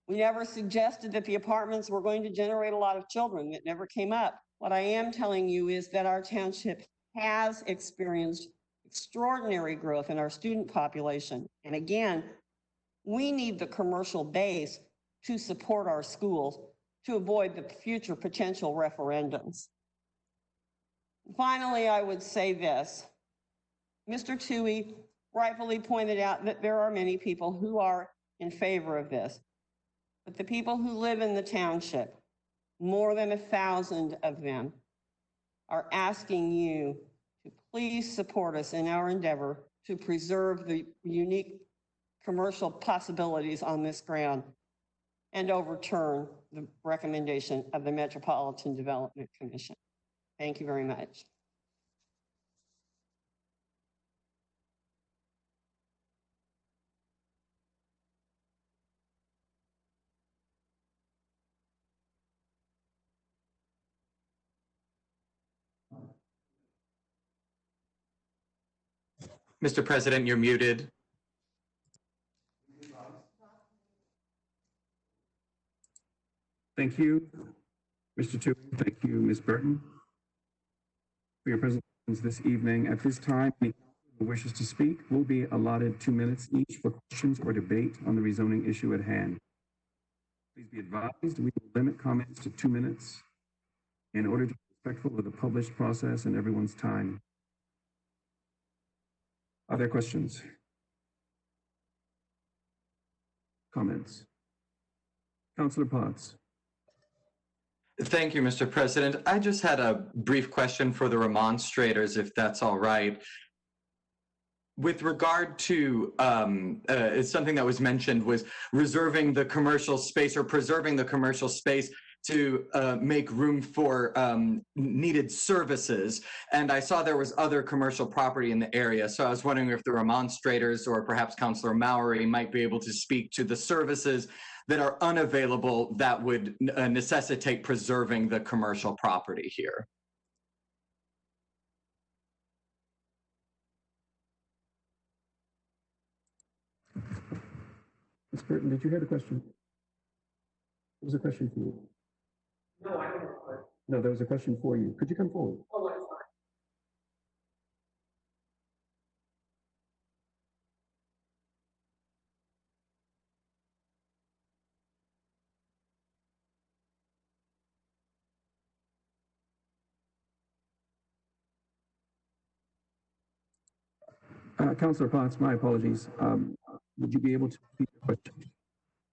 We never suggested that the apartments were going to generate a lot of children. That never came up. What I am telling you is that our township has experienced extraordinary growth in our student population. And again, we need the commercial base to support our schools to avoid the future potential referendums. Finally, I would say this. Mr. Toohey rightfully pointed out that there are many people who are in favor of this. But the people who live in the township, more than 1,000 of them, are asking you to please support us in our endeavor to preserve the unique commercial possibilities on this ground and overturn the recommendation of the Metropolitan Development Commission. Thank you very much. Mr. President, you're muted. Thank you, Mr. Toohey. Thank you, Ms. Burton, for your presentations this evening. At this time, any who wishes to speak will be allotted 2 minutes each for questions or debate on the rezoning issue at hand. Please be advised, we will limit comments to 2 minutes in order to be respectful of the published process and everyone's time. Are there questions? Comments? Councillor Potts. Thank you, Mr. President. I just had a brief question for the remonstrators, if that's all right. With regard to something that was mentioned was reserving the commercial space or preserving the commercial space to make room for needed services. And I saw there was other commercial property in the area. So I was wondering if the remonstrators or perhaps Councillor Mowery might be able to speak to the services that are unavailable that would necessitate preserving the commercial property here. Ms. Burton, did you hear the question? There was a question for you. No, I don't. No, there was a question for you. Could you come forward? Oh, that's fine. Councillor Potts, my apologies. Would you be able to repeat the question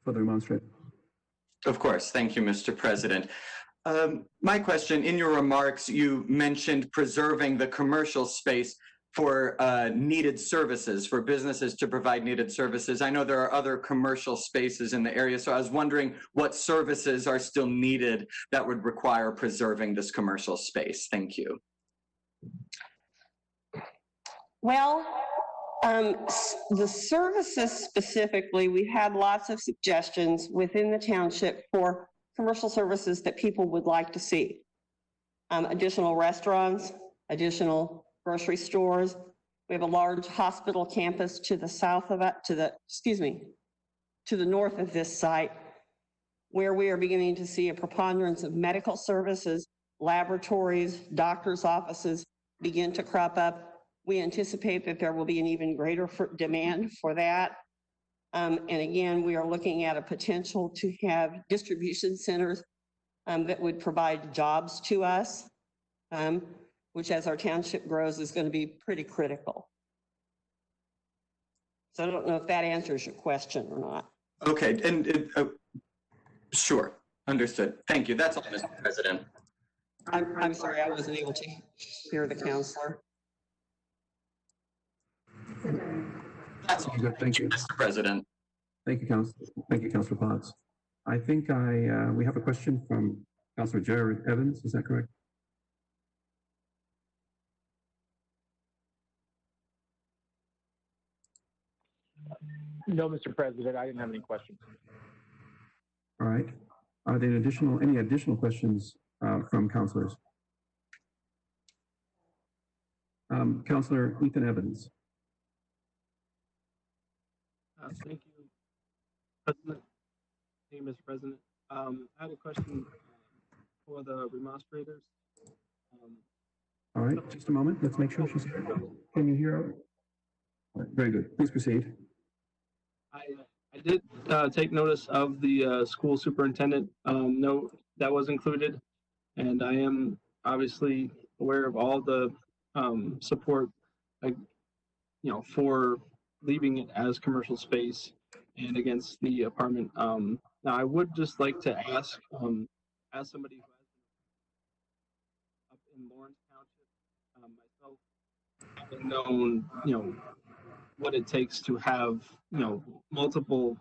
for the remonstrator? Of course. Thank you, Mr. President. My question, in your remarks, you mentioned preserving the commercial space for needed services, for businesses to provide needed services. I know there are other commercial spaces in the area, so I was wondering what services are still needed that would require preserving this commercial space. Thank you. Well, the services specifically, we've had lots of suggestions within the township for commercial services that people would like to see. Additional restaurants, additional grocery stores. We have a large hospital campus to the south of it, to the north of this site, where we are beginning to see a preponderance of medical services, laboratories, doctors' offices begin to crop up. We anticipate that there will be an even greater demand for that. And again, we are looking at a potential to have distribution centers that would provide jobs to us, which as our township grows is going to be pretty critical. So I don't know if that answers your question or not. Okay, and sure, understood. Thank you. That's all, Mr. President. I'm sorry, I wasn't able to hear the counselor. That's all. Thank you, Mr. President. Thank you, Councillor Potts. I think we have a question from Councillor Jared Evans. Is that correct? No, Mr. President, I didn't have any questions. All right. Are there any additional questions from councilors? Councilor Ethan Evans. Thank you, President. Hey, Mr. President. I had a question for the remonstrators. All right, just a moment. Let's make sure she's here. Can you hear her? All right, very good. Please proceed. I did take notice of the school superintendent note that was included, and I am obviously aware of all the support, for leaving it as commercial space and against the apartment. Now, I would just like to ask, as somebody who has been up in Lawrence Township myself, having known, what it takes to have, multiple.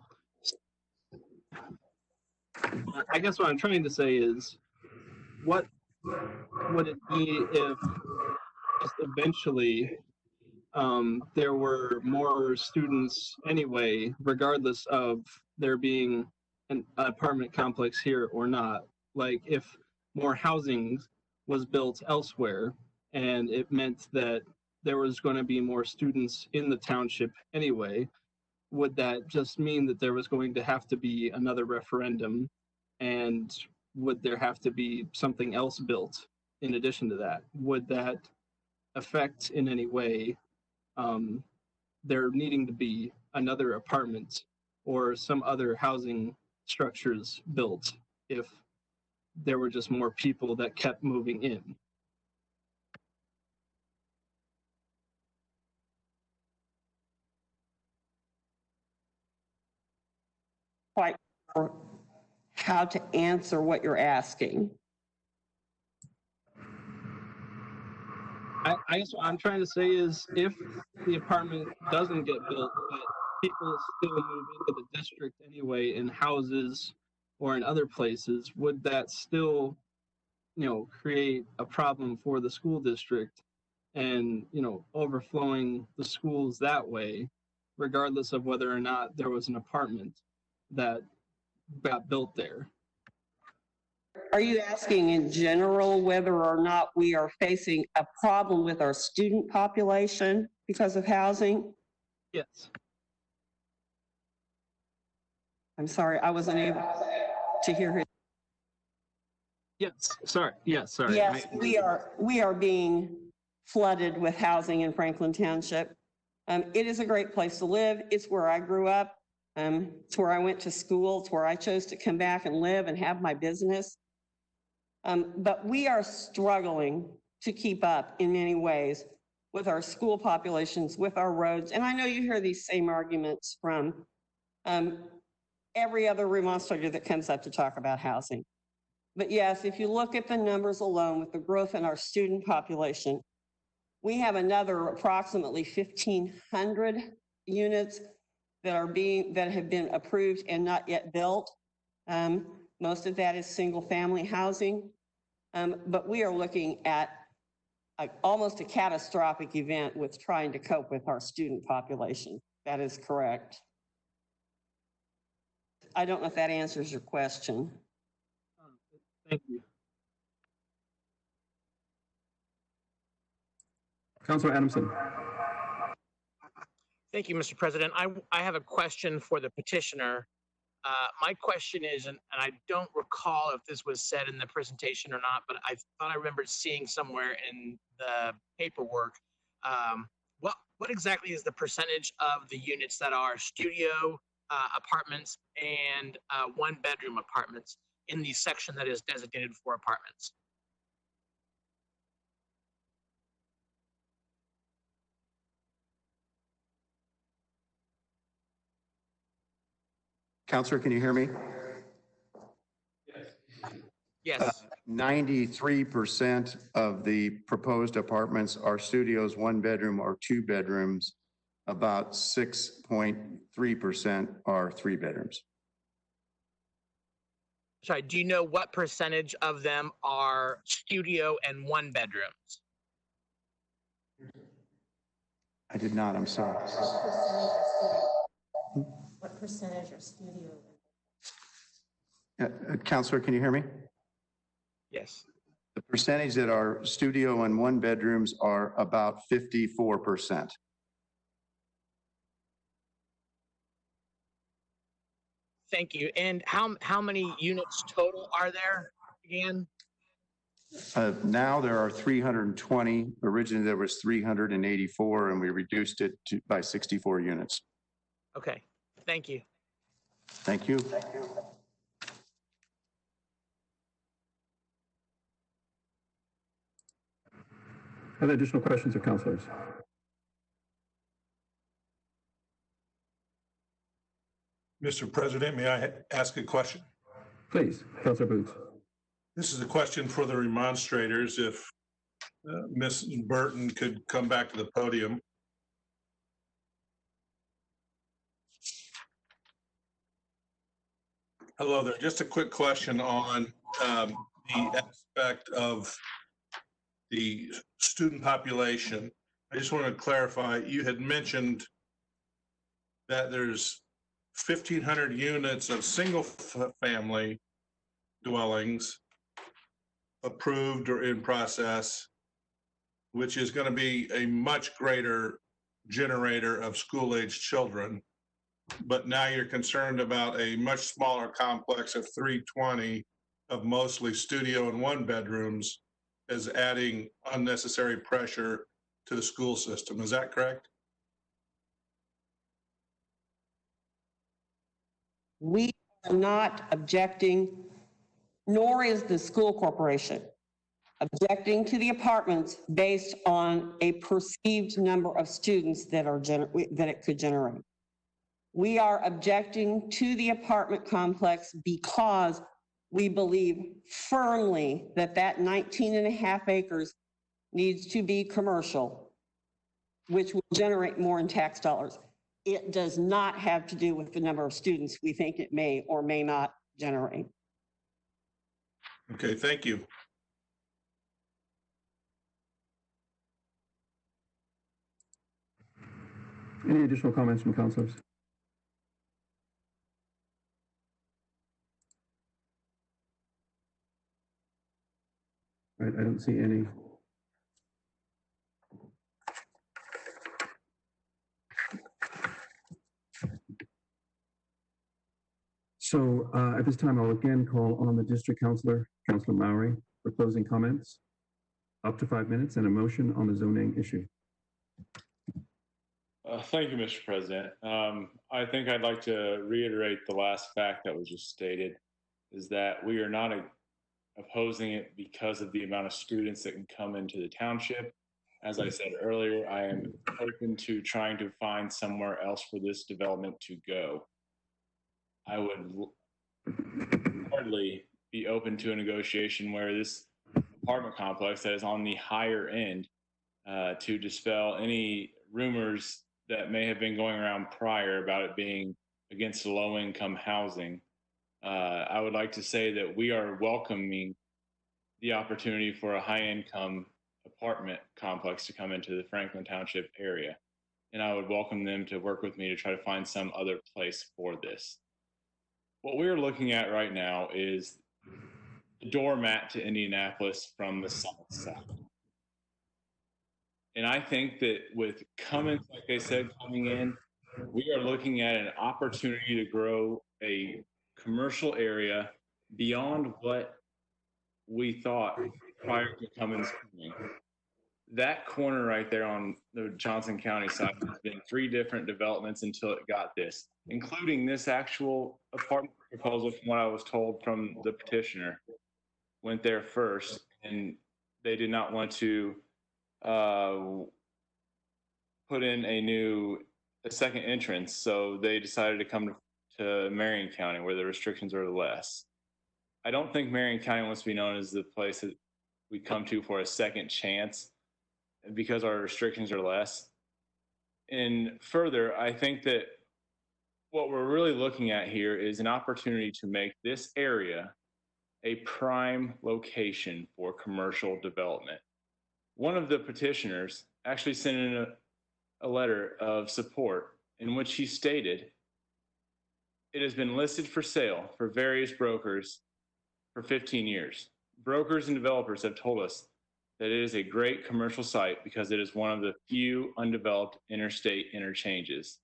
I guess what I'm trying to say is, what would it be if just eventually there were more students anyway, regardless of there being an apartment complex here or not? Like if more housing was built elsewhere and it meant that there was going to be more students in the township anyway, would that just mean that there was going to have to be another referendum? And would there have to be something else built in addition to that? Would that affect in any way there needing to be another apartment or some other housing structures built if there were just more people that kept moving in? Quite sure how to answer what you're asking. I guess what I'm trying to say is, if the apartment doesn't get built, but people still move into the district anyway in houses or in other places, would that still, create a problem for the school district and, overflowing the schools that way, regardless of whether or not there was an apartment that got built there? Are you asking in general whether or not we are facing a problem with our student population because of housing? Yes. I'm sorry, I wasn't able to hear his. Yes, sorry. Yes, sorry. Yes, we are being flooded with housing in Franklin Township. It is a great place to live. It's where I grew up. It's where I went to school. It's where I chose to come back and live and have my business. But we are struggling to keep up in many ways with our school populations, with our roads. And I know you hear these same arguments from every other remonstrator that comes up to talk about housing. But yes, if you look at the numbers alone with the growth in our student population, we have another approximately 1,500 units that have been approved and not yet built. Most of that is single family housing. But we are looking at almost a catastrophic event with trying to cope with our student population. That is correct. I don't know if that answers your question. Thank you. Councilor Adamson. Thank you, Mr. President. I have a question for the petitioner. My question is, and I don't recall if this was said in the presentation or not, but I thought I remembered seeing somewhere in the paperwork, what exactly is the percentage of the units that are studio apartments and one-bedroom apartments in the section that is designated for apartments? Counselor, can you hear me? Yes. 93% of the proposed apartments are studios, one bedroom or two bedrooms. About 6.3% are three bedrooms. Sorry, do you know what percentage of them are studio and one bedrooms? I did not, I'm sorry. studio. Counselor, can you hear me? Yes. The percentage that are studio and one bedrooms are about 54%. Thank you. And how many units total are there again? Now there are 320. Originally there was 384 and we reduced it by 64 units. Okay. Thank you. Thank you. Other additional questions of councilors? Mr. President, may I ask a question? Please, Councilor Booth. This is a question for the remonstrators. If Ms. Burton could come back to the podium. Hello there. Just a quick question on the aspect of the student population. I just want to clarify, you had mentioned that there's 1,500 units of single family dwellings approved or in process, which is going to be a much greater generator of school-aged children. But now you're concerned about a much smaller complex of 320 of mostly studio and one bedrooms as adding unnecessary pressure to the school system. Is that correct? We are not objecting, nor is the school corporation objecting to the apartments based on a perceived number of students that it could generate. We are objecting to the apartment complex because we believe firmly that that 19 and a half acres needs to be commercial, which will generate more in tax dollars. It does not have to do with the number of students we think it may or may not generate. Okay, thank you. Any additional comments from councilors? All right, I don't see any. So at this time, I'll again call on the district councilor, Councilor Mowry, for closing comments, up to 5 minutes, and a motion on the zoning issue. Thank you, Mr. President. I think I'd like to reiterate the last fact that was just stated, is that we are not opposing it because of the amount of students that can come into the township. As I said earlier, I am open to trying to find somewhere else for this development to go. I would hardly be open to a negotiation where this apartment complex that is on the higher end to dispel any rumors that may have been going around prior about it being against low-income housing. I would like to say that we are welcoming the opportunity for a high-income apartment complex to come into the Franklin Township area. And I would welcome them to work with me to try to find some other place for this. What we're looking at right now is the doormat to Indianapolis from the south side. And I think that with Cummins, like they said, coming in, we are looking at an opportunity to grow a commercial area beyond what we thought prior to Cummins coming. That corner right there on the Johnson County side has been 3 different developments until it got this, including this actual apartment proposal from what I was told from the petitioner. Went there first, and they did not want to put in a second entrance, so they decided to come to Marion County where the restrictions are less. I don't think Marion County wants to be known as the place that we come to for a second chance because our restrictions are less. And further, I think that what we're really looking at here is an opportunity to make this area a prime location for commercial development. One of the petitioners actually sent in a letter of support in which he stated It has been listed for sale for various brokers for 15 years. Brokers and developers have told us that it is a great commercial site because it is one of the few undeveloped interstate interchanges.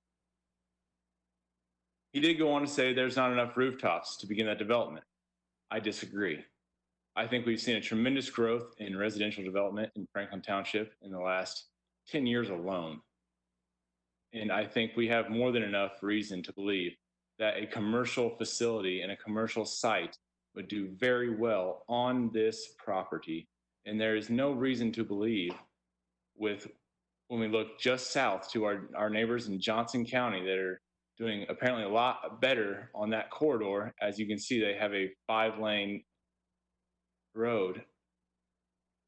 He did go on to say there's not enough rooftops to begin that development. I disagree. I think we've seen a tremendous growth in residential development in Franklin Township in the last 10 years alone. And I think we have more than enough reason to believe that a commercial facility and a commercial site would do very well on this property. And there is no reason to believe when we look just south to our neighbors in Johnson County that are doing apparently a lot better on that corridor. As you can see, they have a 5-lane road.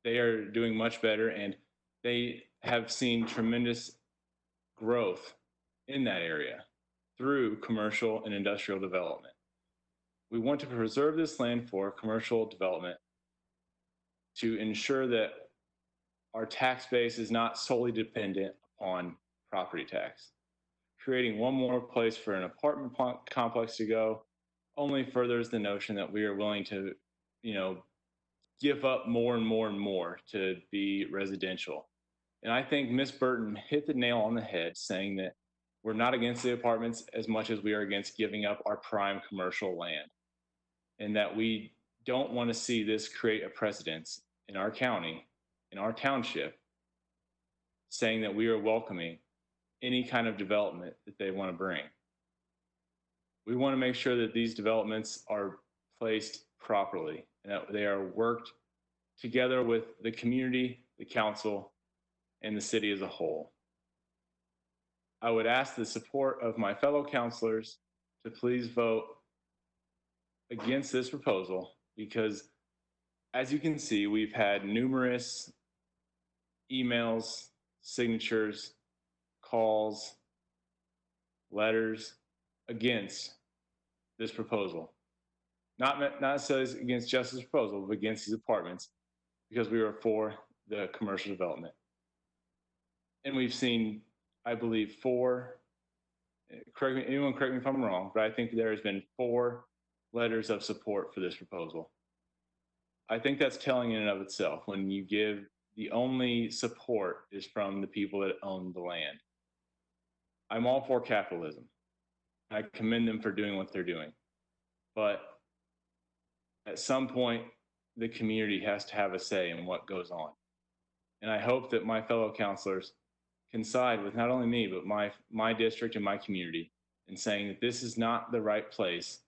They are doing much better, and they have seen tremendous growth in that area through commercial and industrial development. We want to preserve this land for commercial development to ensure that our tax base is not solely dependent upon property tax. Creating one more place for an apartment complex to go only furthers the notion that we are willing to, give up more and more and more to be residential. And I think Ms. Burton hit the nail on the head saying that we're not against the apartments as much as we are against giving up our prime commercial land. And that we don't want to see this create a precedence in our county, in our township, saying that we are welcoming any kind of development that they want to bring. We want to make sure that these developments are placed properly and that they are worked together with the community, the council, and the city as a whole. I would ask the support of my fellow councilors to please vote against this proposal because, as you can see, we've had numerous emails, signatures, calls, letters against this proposal. Not necessarily against just this proposal, but against these apartments because we are for the commercial development. And we've seen, I believe, anyone correct me if I'm wrong, but I think there has been 4 letters of support for this proposal. I think that's telling in and of itself when you give the only support is from the people that own the land. I'm all for capitalism. I commend them for doing what they're doing. But at some point, the community has to have a say in what goes on. And I hope that my fellow councilors can side with not only me, but my district and my community in saying that this is not the right place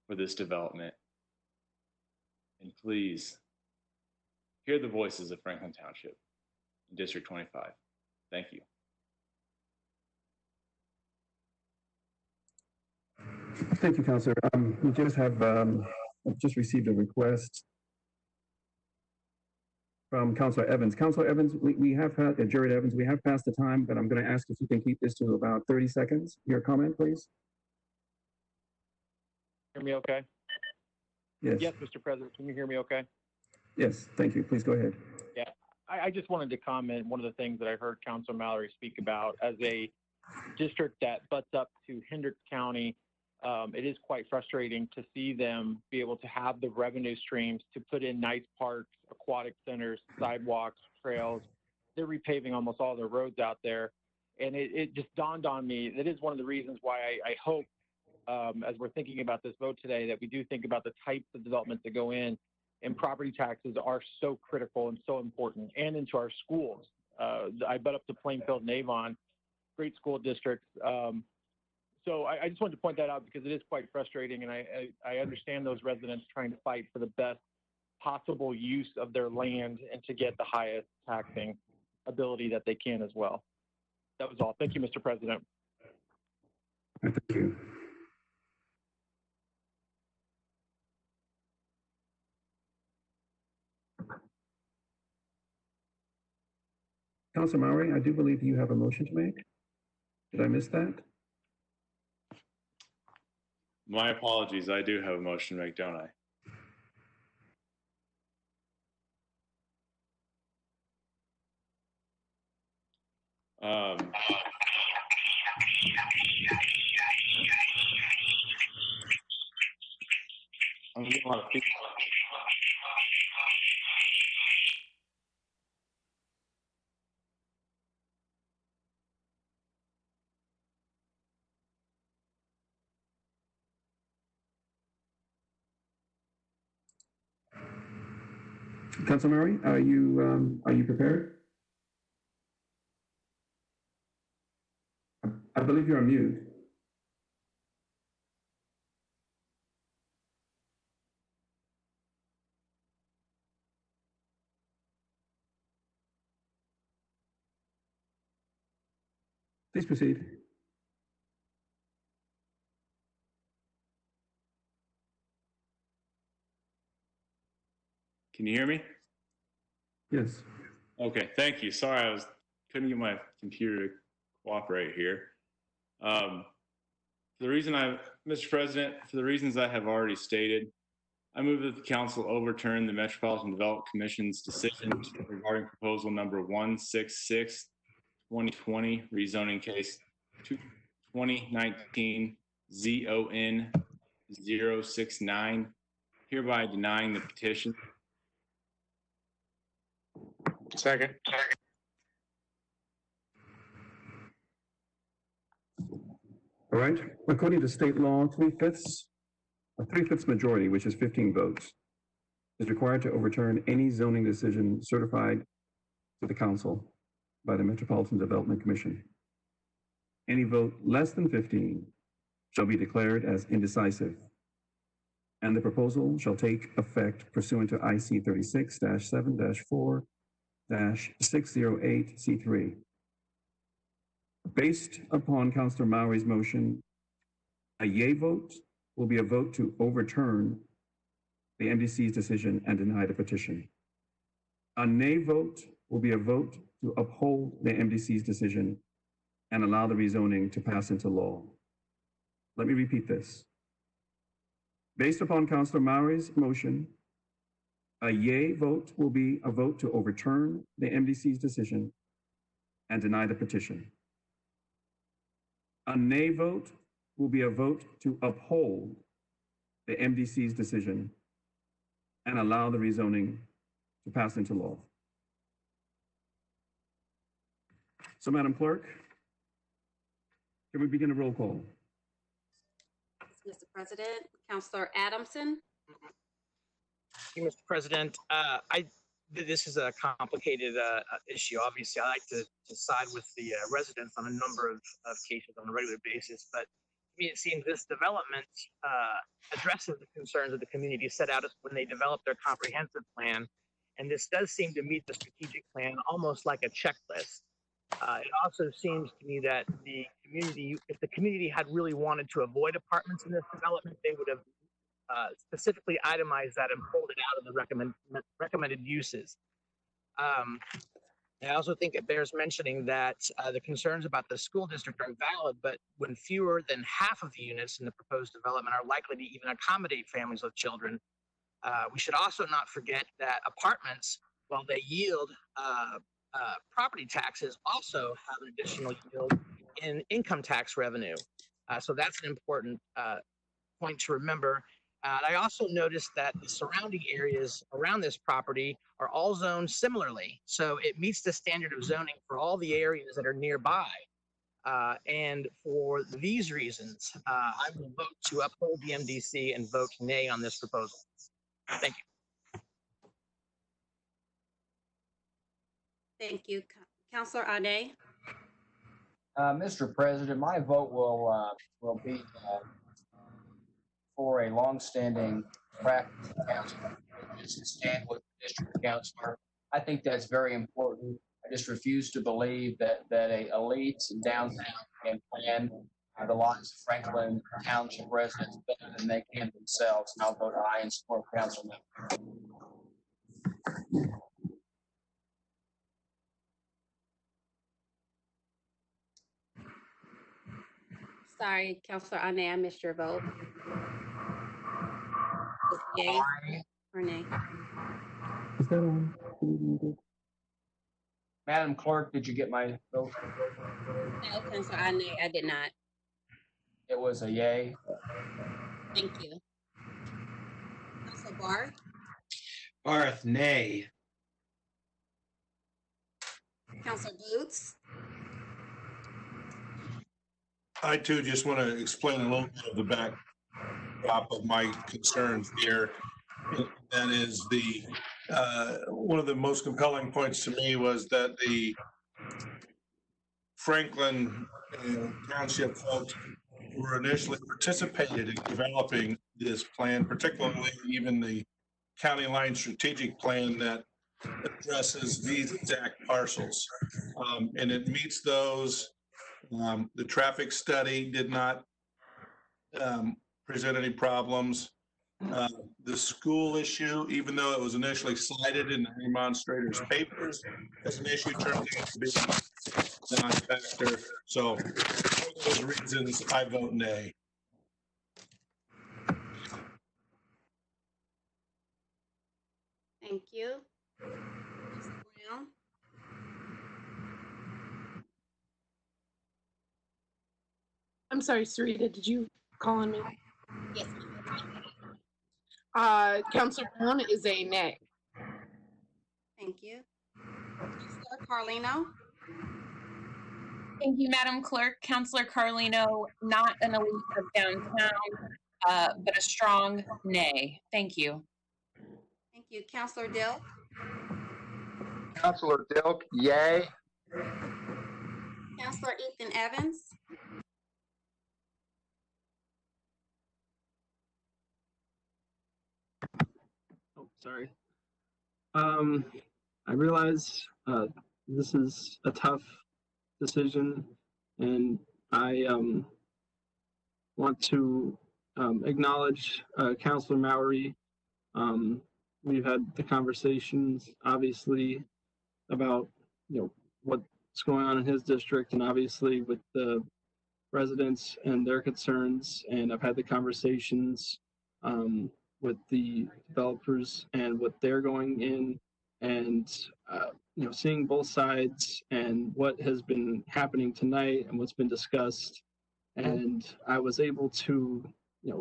for this development. And please hear the voices of Franklin Township in District 25. Thank you. Thank you, Councilor. We just have just received a request from Councilor Evans. Councilor Evans, we have had, Jared Evans, we have passed the time, but I'm going to ask if you can keep this to about 30 seconds. Your comment, please. Hear me okay? Yes. Yes, Mr. President, can you hear me okay? Yes, thank you. Please go ahead. Yeah, I just wanted to comment, one of the things that I heard Councilor Mallory speak about as a district that butts up to Hendricks County, it is quite frustrating to see them be able to have the revenue streams to put in nice parks, aquatic centers, sidewalks, trails. They're repaving almost all their roads out there. And it just dawned on me, that is one of the reasons why I hope, as we're thinking about this vote today, that we do think about the types of developments that go in, and property taxes are so critical and so important, and into our schools. I butt up to Plainfield and Avon, great school districts. So I just wanted to point that out because it is quite frustrating, and I understand those residents trying to fight for the best possible use of their land and to get the highest taxing ability that they can as well. That was all. Thank you, Mr. President. Thank you. Councilor Mowry, I do believe you have a motion to make. Did I miss that? My apologies. I do have a motion to make, don't I? getting a lot of feedback. Council Murray, are you prepared? I believe you're on mute. Please proceed. Can you hear me? Yes. Okay, thank you. Sorry, I couldn't get my computer to cooperate here. Mr. President, for the reasons I have already stated, I move that the council overturn the Metropolitan Development Commission's decision regarding proposal number 166, 2020, rezoning case 2019 ZON 069, hereby denying the petition. Second. All right. According to state law, a three-fifths majority, which is 15 votes, is required to overturn any zoning decision certified to the council by the Metropolitan Development Commission. Any vote less than 15 shall be declared as indecisive, and the proposal shall take effect pursuant to IC 36-7-4-608C3. Based upon Councilor Mowry's motion, a yea vote will be a vote to overturn the MDC's decision and deny the petition. A nay vote will be a vote to uphold the MDC's decision and allow the rezoning to pass into law. Let me repeat this. Based upon Councilor Mowry's motion, a yea vote will be a vote to overturn the MDC's decision and deny the petition. A nay vote will be a vote to uphold the MDC's decision and allow the rezoning to pass into law. So, Madam Clerk, can we begin a roll call? Mr. President, Councilor Adamson. Thank you, Mr. President. This is a complicated issue. Obviously, I like to side with the residents on a number of cases on a regular basis, but to me, it seems this development addresses the concerns of the community set out when they developed their comprehensive plan. And this does seem to meet the strategic plan almost like a checklist. It also seems to me that if the community had really wanted to avoid apartments in this development, they would have specifically itemized that and pulled it out of the recommended uses. I also think it bears mentioning that the concerns about the school district are valid, but when fewer than half of the units in the proposed development are likely to even accommodate families with children, we should also not forget that apartments, while they yield property taxes, also have an additional yield in income tax revenue. So that's an important point to remember. I also noticed that the surrounding areas around this property are all zoned similarly. So it meets the standard of zoning for all the areas that are nearby. And for these reasons, I will vote to uphold the MDC and vote nay on this proposal. Thank you. Thank you. Councilor Ane. Mr. President, my vote will be for a longstanding practice of council, which is to stand with the district councilor. I think that's very important. I just refuse to believe that a elite in downtown can plan the lives of Franklin Township residents better than they can themselves. And I'll vote aye and support Councilman. Sorry, Councilor Ane, I missed your vote. Yay or nay? Is that on? Madam Clerk, did you get my vote? No, Councilor Ane, I did not. It was a yay. Thank you. Barth, Barth, nay. Counselor Boots, I too just want to explain a little bit of the backdrop of my concerns here. That is one of the most compelling points to me was that the Franklin Township folks who initially participated in developing this plan, particularly even the county line strategic plan that addresses these exact parcels. And it meets those. The traffic study did not present any problems. The school issue, even though it was initially cited in the demonstrators' papers as an issue, turned out to be a non-factor. So for those reasons, I vote nay. thank you. Counselor Brown, I'm sorry, Sarita, did you call on me? yes, Counselor Brown is a nay. thank you. Counselor Carlino, Thank you, Madam Clerk. Counselor Carlino, not an elite of downtown, but a strong nay. Thank you. thank you. Counselor Dill, Counselor Dilk, yay. Counselor Ethan Evans, Oh, sorry. I realize this is a tough decision, and I want to acknowledge Councilor Mowry. We've had the conversations, obviously, about what's going on in his district, and obviously with the residents and their concerns. And I've had the conversations with the developers and what they're going in, and seeing both sides and what has been happening tonight and what's been discussed. And I was able to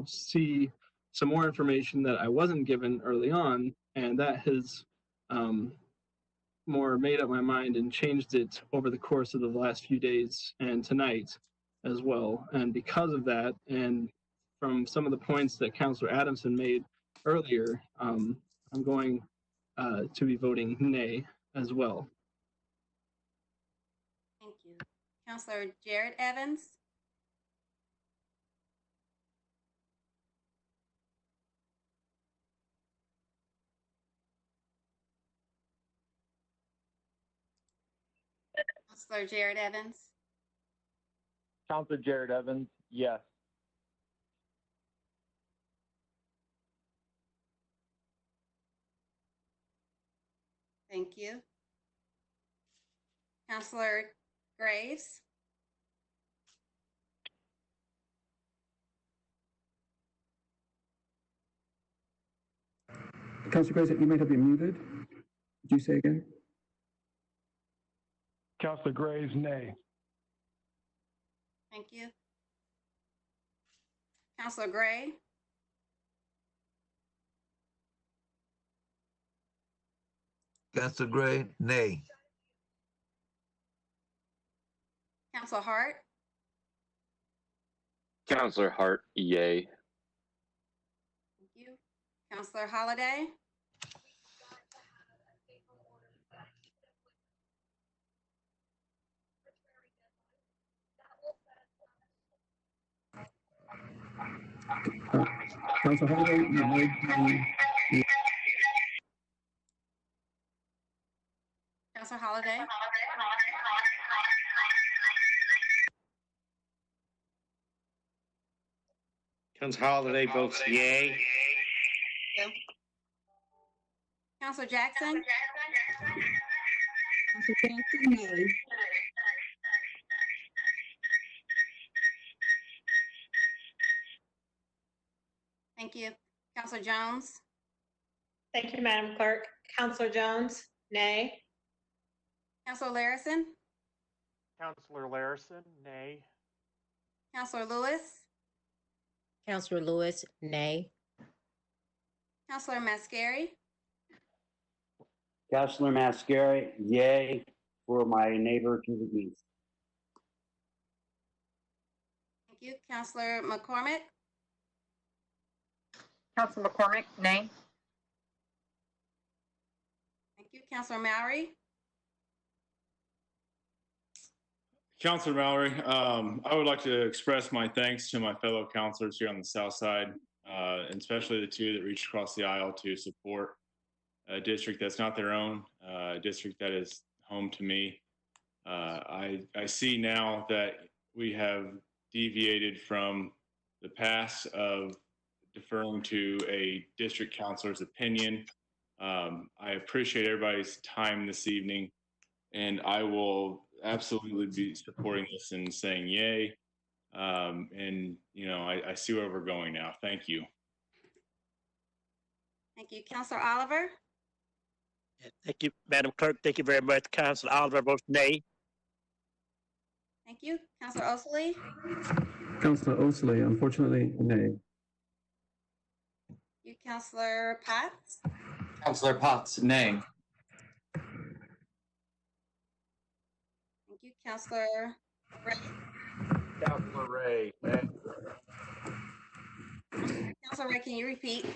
see some more information that I wasn't given early on, and that has more made up my mind and changed it over the course of the last few days and tonight as well. And because of that, and from some of the points that Councilor Adamson made earlier, I'm going to be voting nay as well. thank you. Counselor Jared Evans, Counselor Jared Evans, Counselor Jared Evans, yes. thank you. Counselor Graves, Councilor Grace, you might have been muted. Did you say again? Counselor Graves, nay. thank you. Counselor Gray, Counselor Gray, nay. Counselor Hart, Counselor Hart, yay. thank you. Counselor Holliday, Councilor Holiday, you made the Counselor Holliday, Counselor Holiday votes yay. Counselor Jackson, Counselor Jackson, nay. thank you. Counselor Jones, Thank you, Madam Clerk. Counselor Jones, nay. Counselor Larison, Counselor Larison, nay. Counselor Lewis, Counselor Lewis, nay. Counselor Mascari, Councilor Mascari, yay for my neighbor to the east. thank you. Counselor McCormick, Counselor McCormick, nay. thank you. Counselor Mallory, Councilor Mallory, I would like to express my thanks to my fellow councilors here on the south side, and especially the two that reached across the aisle to support a district that's not their own, a district that is home to me. I see now that we have deviated from the past of deferring to a district councilor's opinion. I appreciate everybody's time this evening, and I will absolutely be supporting this and saying yay. And, you know, I see where we're going now. Thank you. thank you. Counselor Oliver, Thank you, Madam Clerk. Thank you very much. Councilor Oliver votes nay. thank you. Counselor Osley, Councillor Osley, unfortunately, nay. you. Counselor Potts, Councilor Potts, nay. thank you. Counselor Ray, Counselor Ray, nay. Counselor Ray, can you repeat?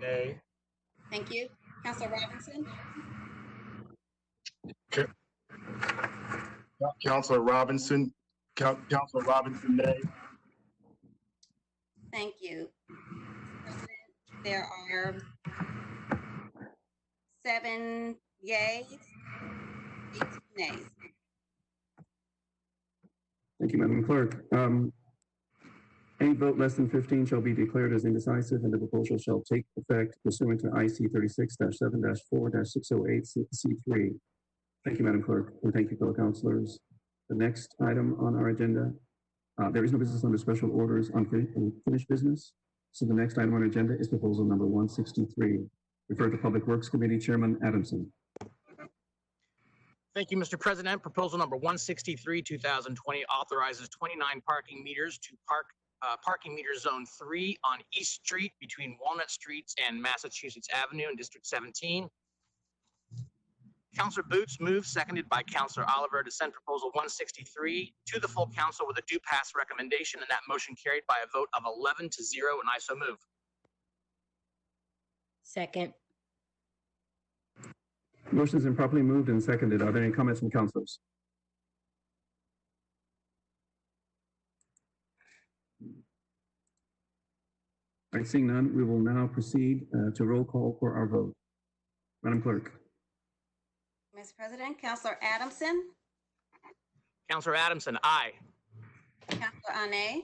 Nay. Thank you. Counselor Robinson, Counselor Robinson, Counselor Robinson, nay. thank you. There are 7 yays, 18 nays. Thank you, Madam Clerk. Any vote less than 15 shall be declared as indecisive, and the proposal shall take effect pursuant to IC 36-7-4-608C3. Thank you, Madam Clerk, and thank you, fellow councilors. The next item on our agenda, there is no business under special orders on unfinished business. So the next item on our agenda is proposal number 163. Refer to Public Works Committee Chairman Adamson. Thank you, Mr. President. Proposal number 163, 2020 authorizes 29 parking meters to parking meter zone 3 on East Street between Walnut Streets and Massachusetts Avenue in District 17. Councilor Boots moves, seconded by Councilor Oliver, to send proposal 163 to the full council with a due pass recommendation, and that motion carried by a vote of 11-0, and I so move. Second. Motion's been properly moved and seconded. Are there any comments from councilors? All right, seeing none, we will now proceed to roll call for our vote. Madam Clerk. Mr. President, Counselor Adamson, Councilor Adamson, aye. Counselor Ane,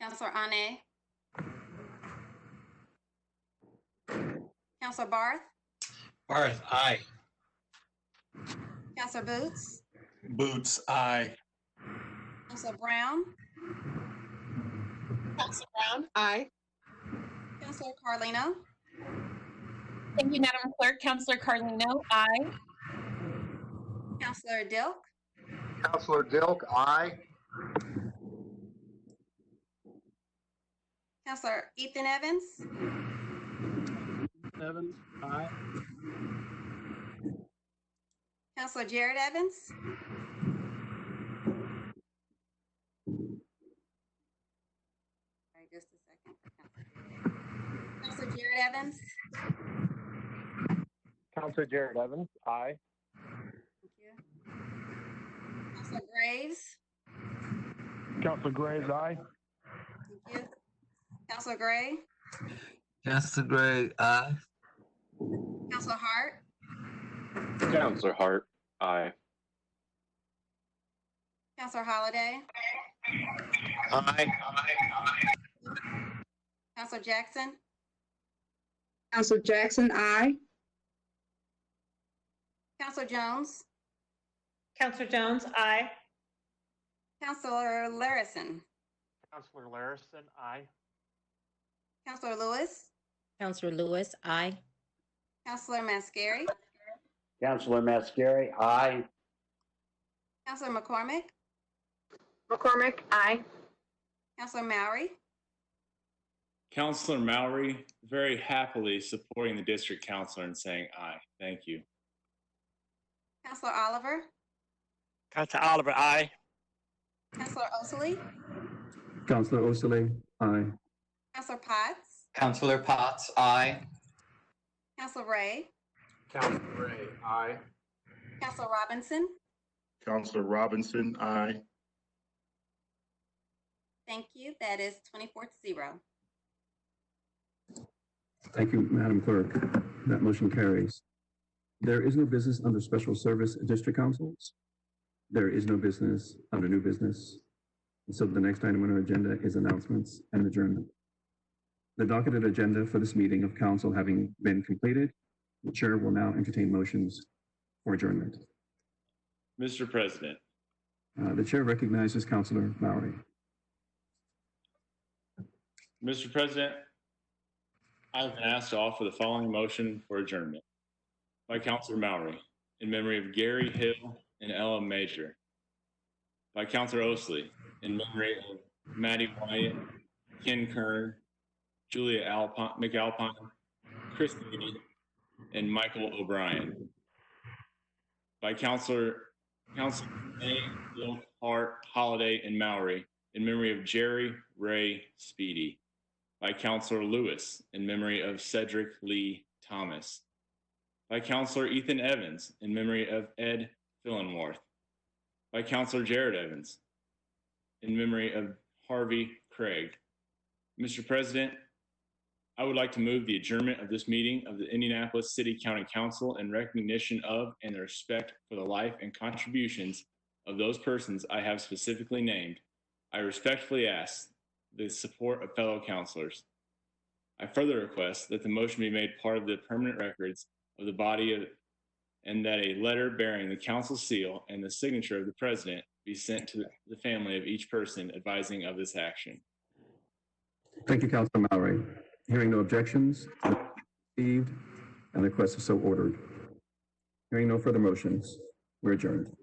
Counselor Ane, Counselor Barth, Barth, aye. Counselor Boots, Boots, aye. Counselor Brown, Counselor Brown, aye. Counselor Carlino, Thank you, Madam Clerk. Councilor Carlino, aye. Counselor Dilk, Counselor Dilk, aye. Counselor Ethan Evans, Evans, aye. Counselor Jared Evans, sorry, just a second. Counselor Jared Evans, Counselor Jared Evans, aye. thank you. Counselor Graves, Counselor Graves, aye. thank you. Counselor Gray, Counselor Gray, aye. Counselor Hart, Councilor Hart, aye. Counselor Holiday, Aye. Counselor Jackson, Counselor Jackson, aye. Counselor Jones, Counselor Jones, aye. Counselor Larison, Counselor Larison, aye. Counselor Lewis, Counselor Lewis, aye. Counselor Mascari, Councilor Mascari, aye. Counselor McCormick, McCormick, aye. Counselor Mowry, Counselor Mowry, very happily supporting the district counselor and saying aye. Thank you. Counselor Oliver, Counselor Oliver, aye. Counselor Osley, Counselor Osley, aye. Counselor Potts, Counselor Potts, aye. Counselor Ray, Counselor Ray, aye. Counselor Robinson. Counselor Robinson, aye. Thank you. That is 24-0. Thank you, Madam Clerk. That motion carries. There is no business under special service district councils. There is no business under new business. And so the next item on our agenda is announcements and adjournment. The docketed agenda for this meeting of council having been completed, the chair will now entertain motions for adjournment. Mr. President, The chair recognizes Councilor Mowry. Mr. President, I have been asked to offer the following motion for adjournment by Counselor Mowry in memory of Gary Hill and Ella Major, by Counselor Osley in memory of Maddie Wyatt, Ken Kern, Julia McAlpine, Chris Mooney, and Michael O'Brien, by Counselor A. Bill Hart, Holiday, and Mowry in memory of Jerry Ray Speedy, by Counselor Lewis in memory of Cedric Lee Thomas, by Counselor Ethan Evans in memory of Ed Fillenworth, by Counselor Jared Evans in memory of Harvey Craig. Mr. President, I would like to move the adjournment of this meeting of the Indianapolis City County Council in recognition of and respect for the life and contributions of those persons I have specifically named. I respectfully ask the support of fellow councilors. I further request that the motion be made part of the permanent records of the body and that a letter bearing the council seal and the signature of the president be sent to the family of each person advising of this action. Thank you, Councilor Mowry. Hearing no objections, received, and the request is so ordered. Hearing no further motions, we're adjourned.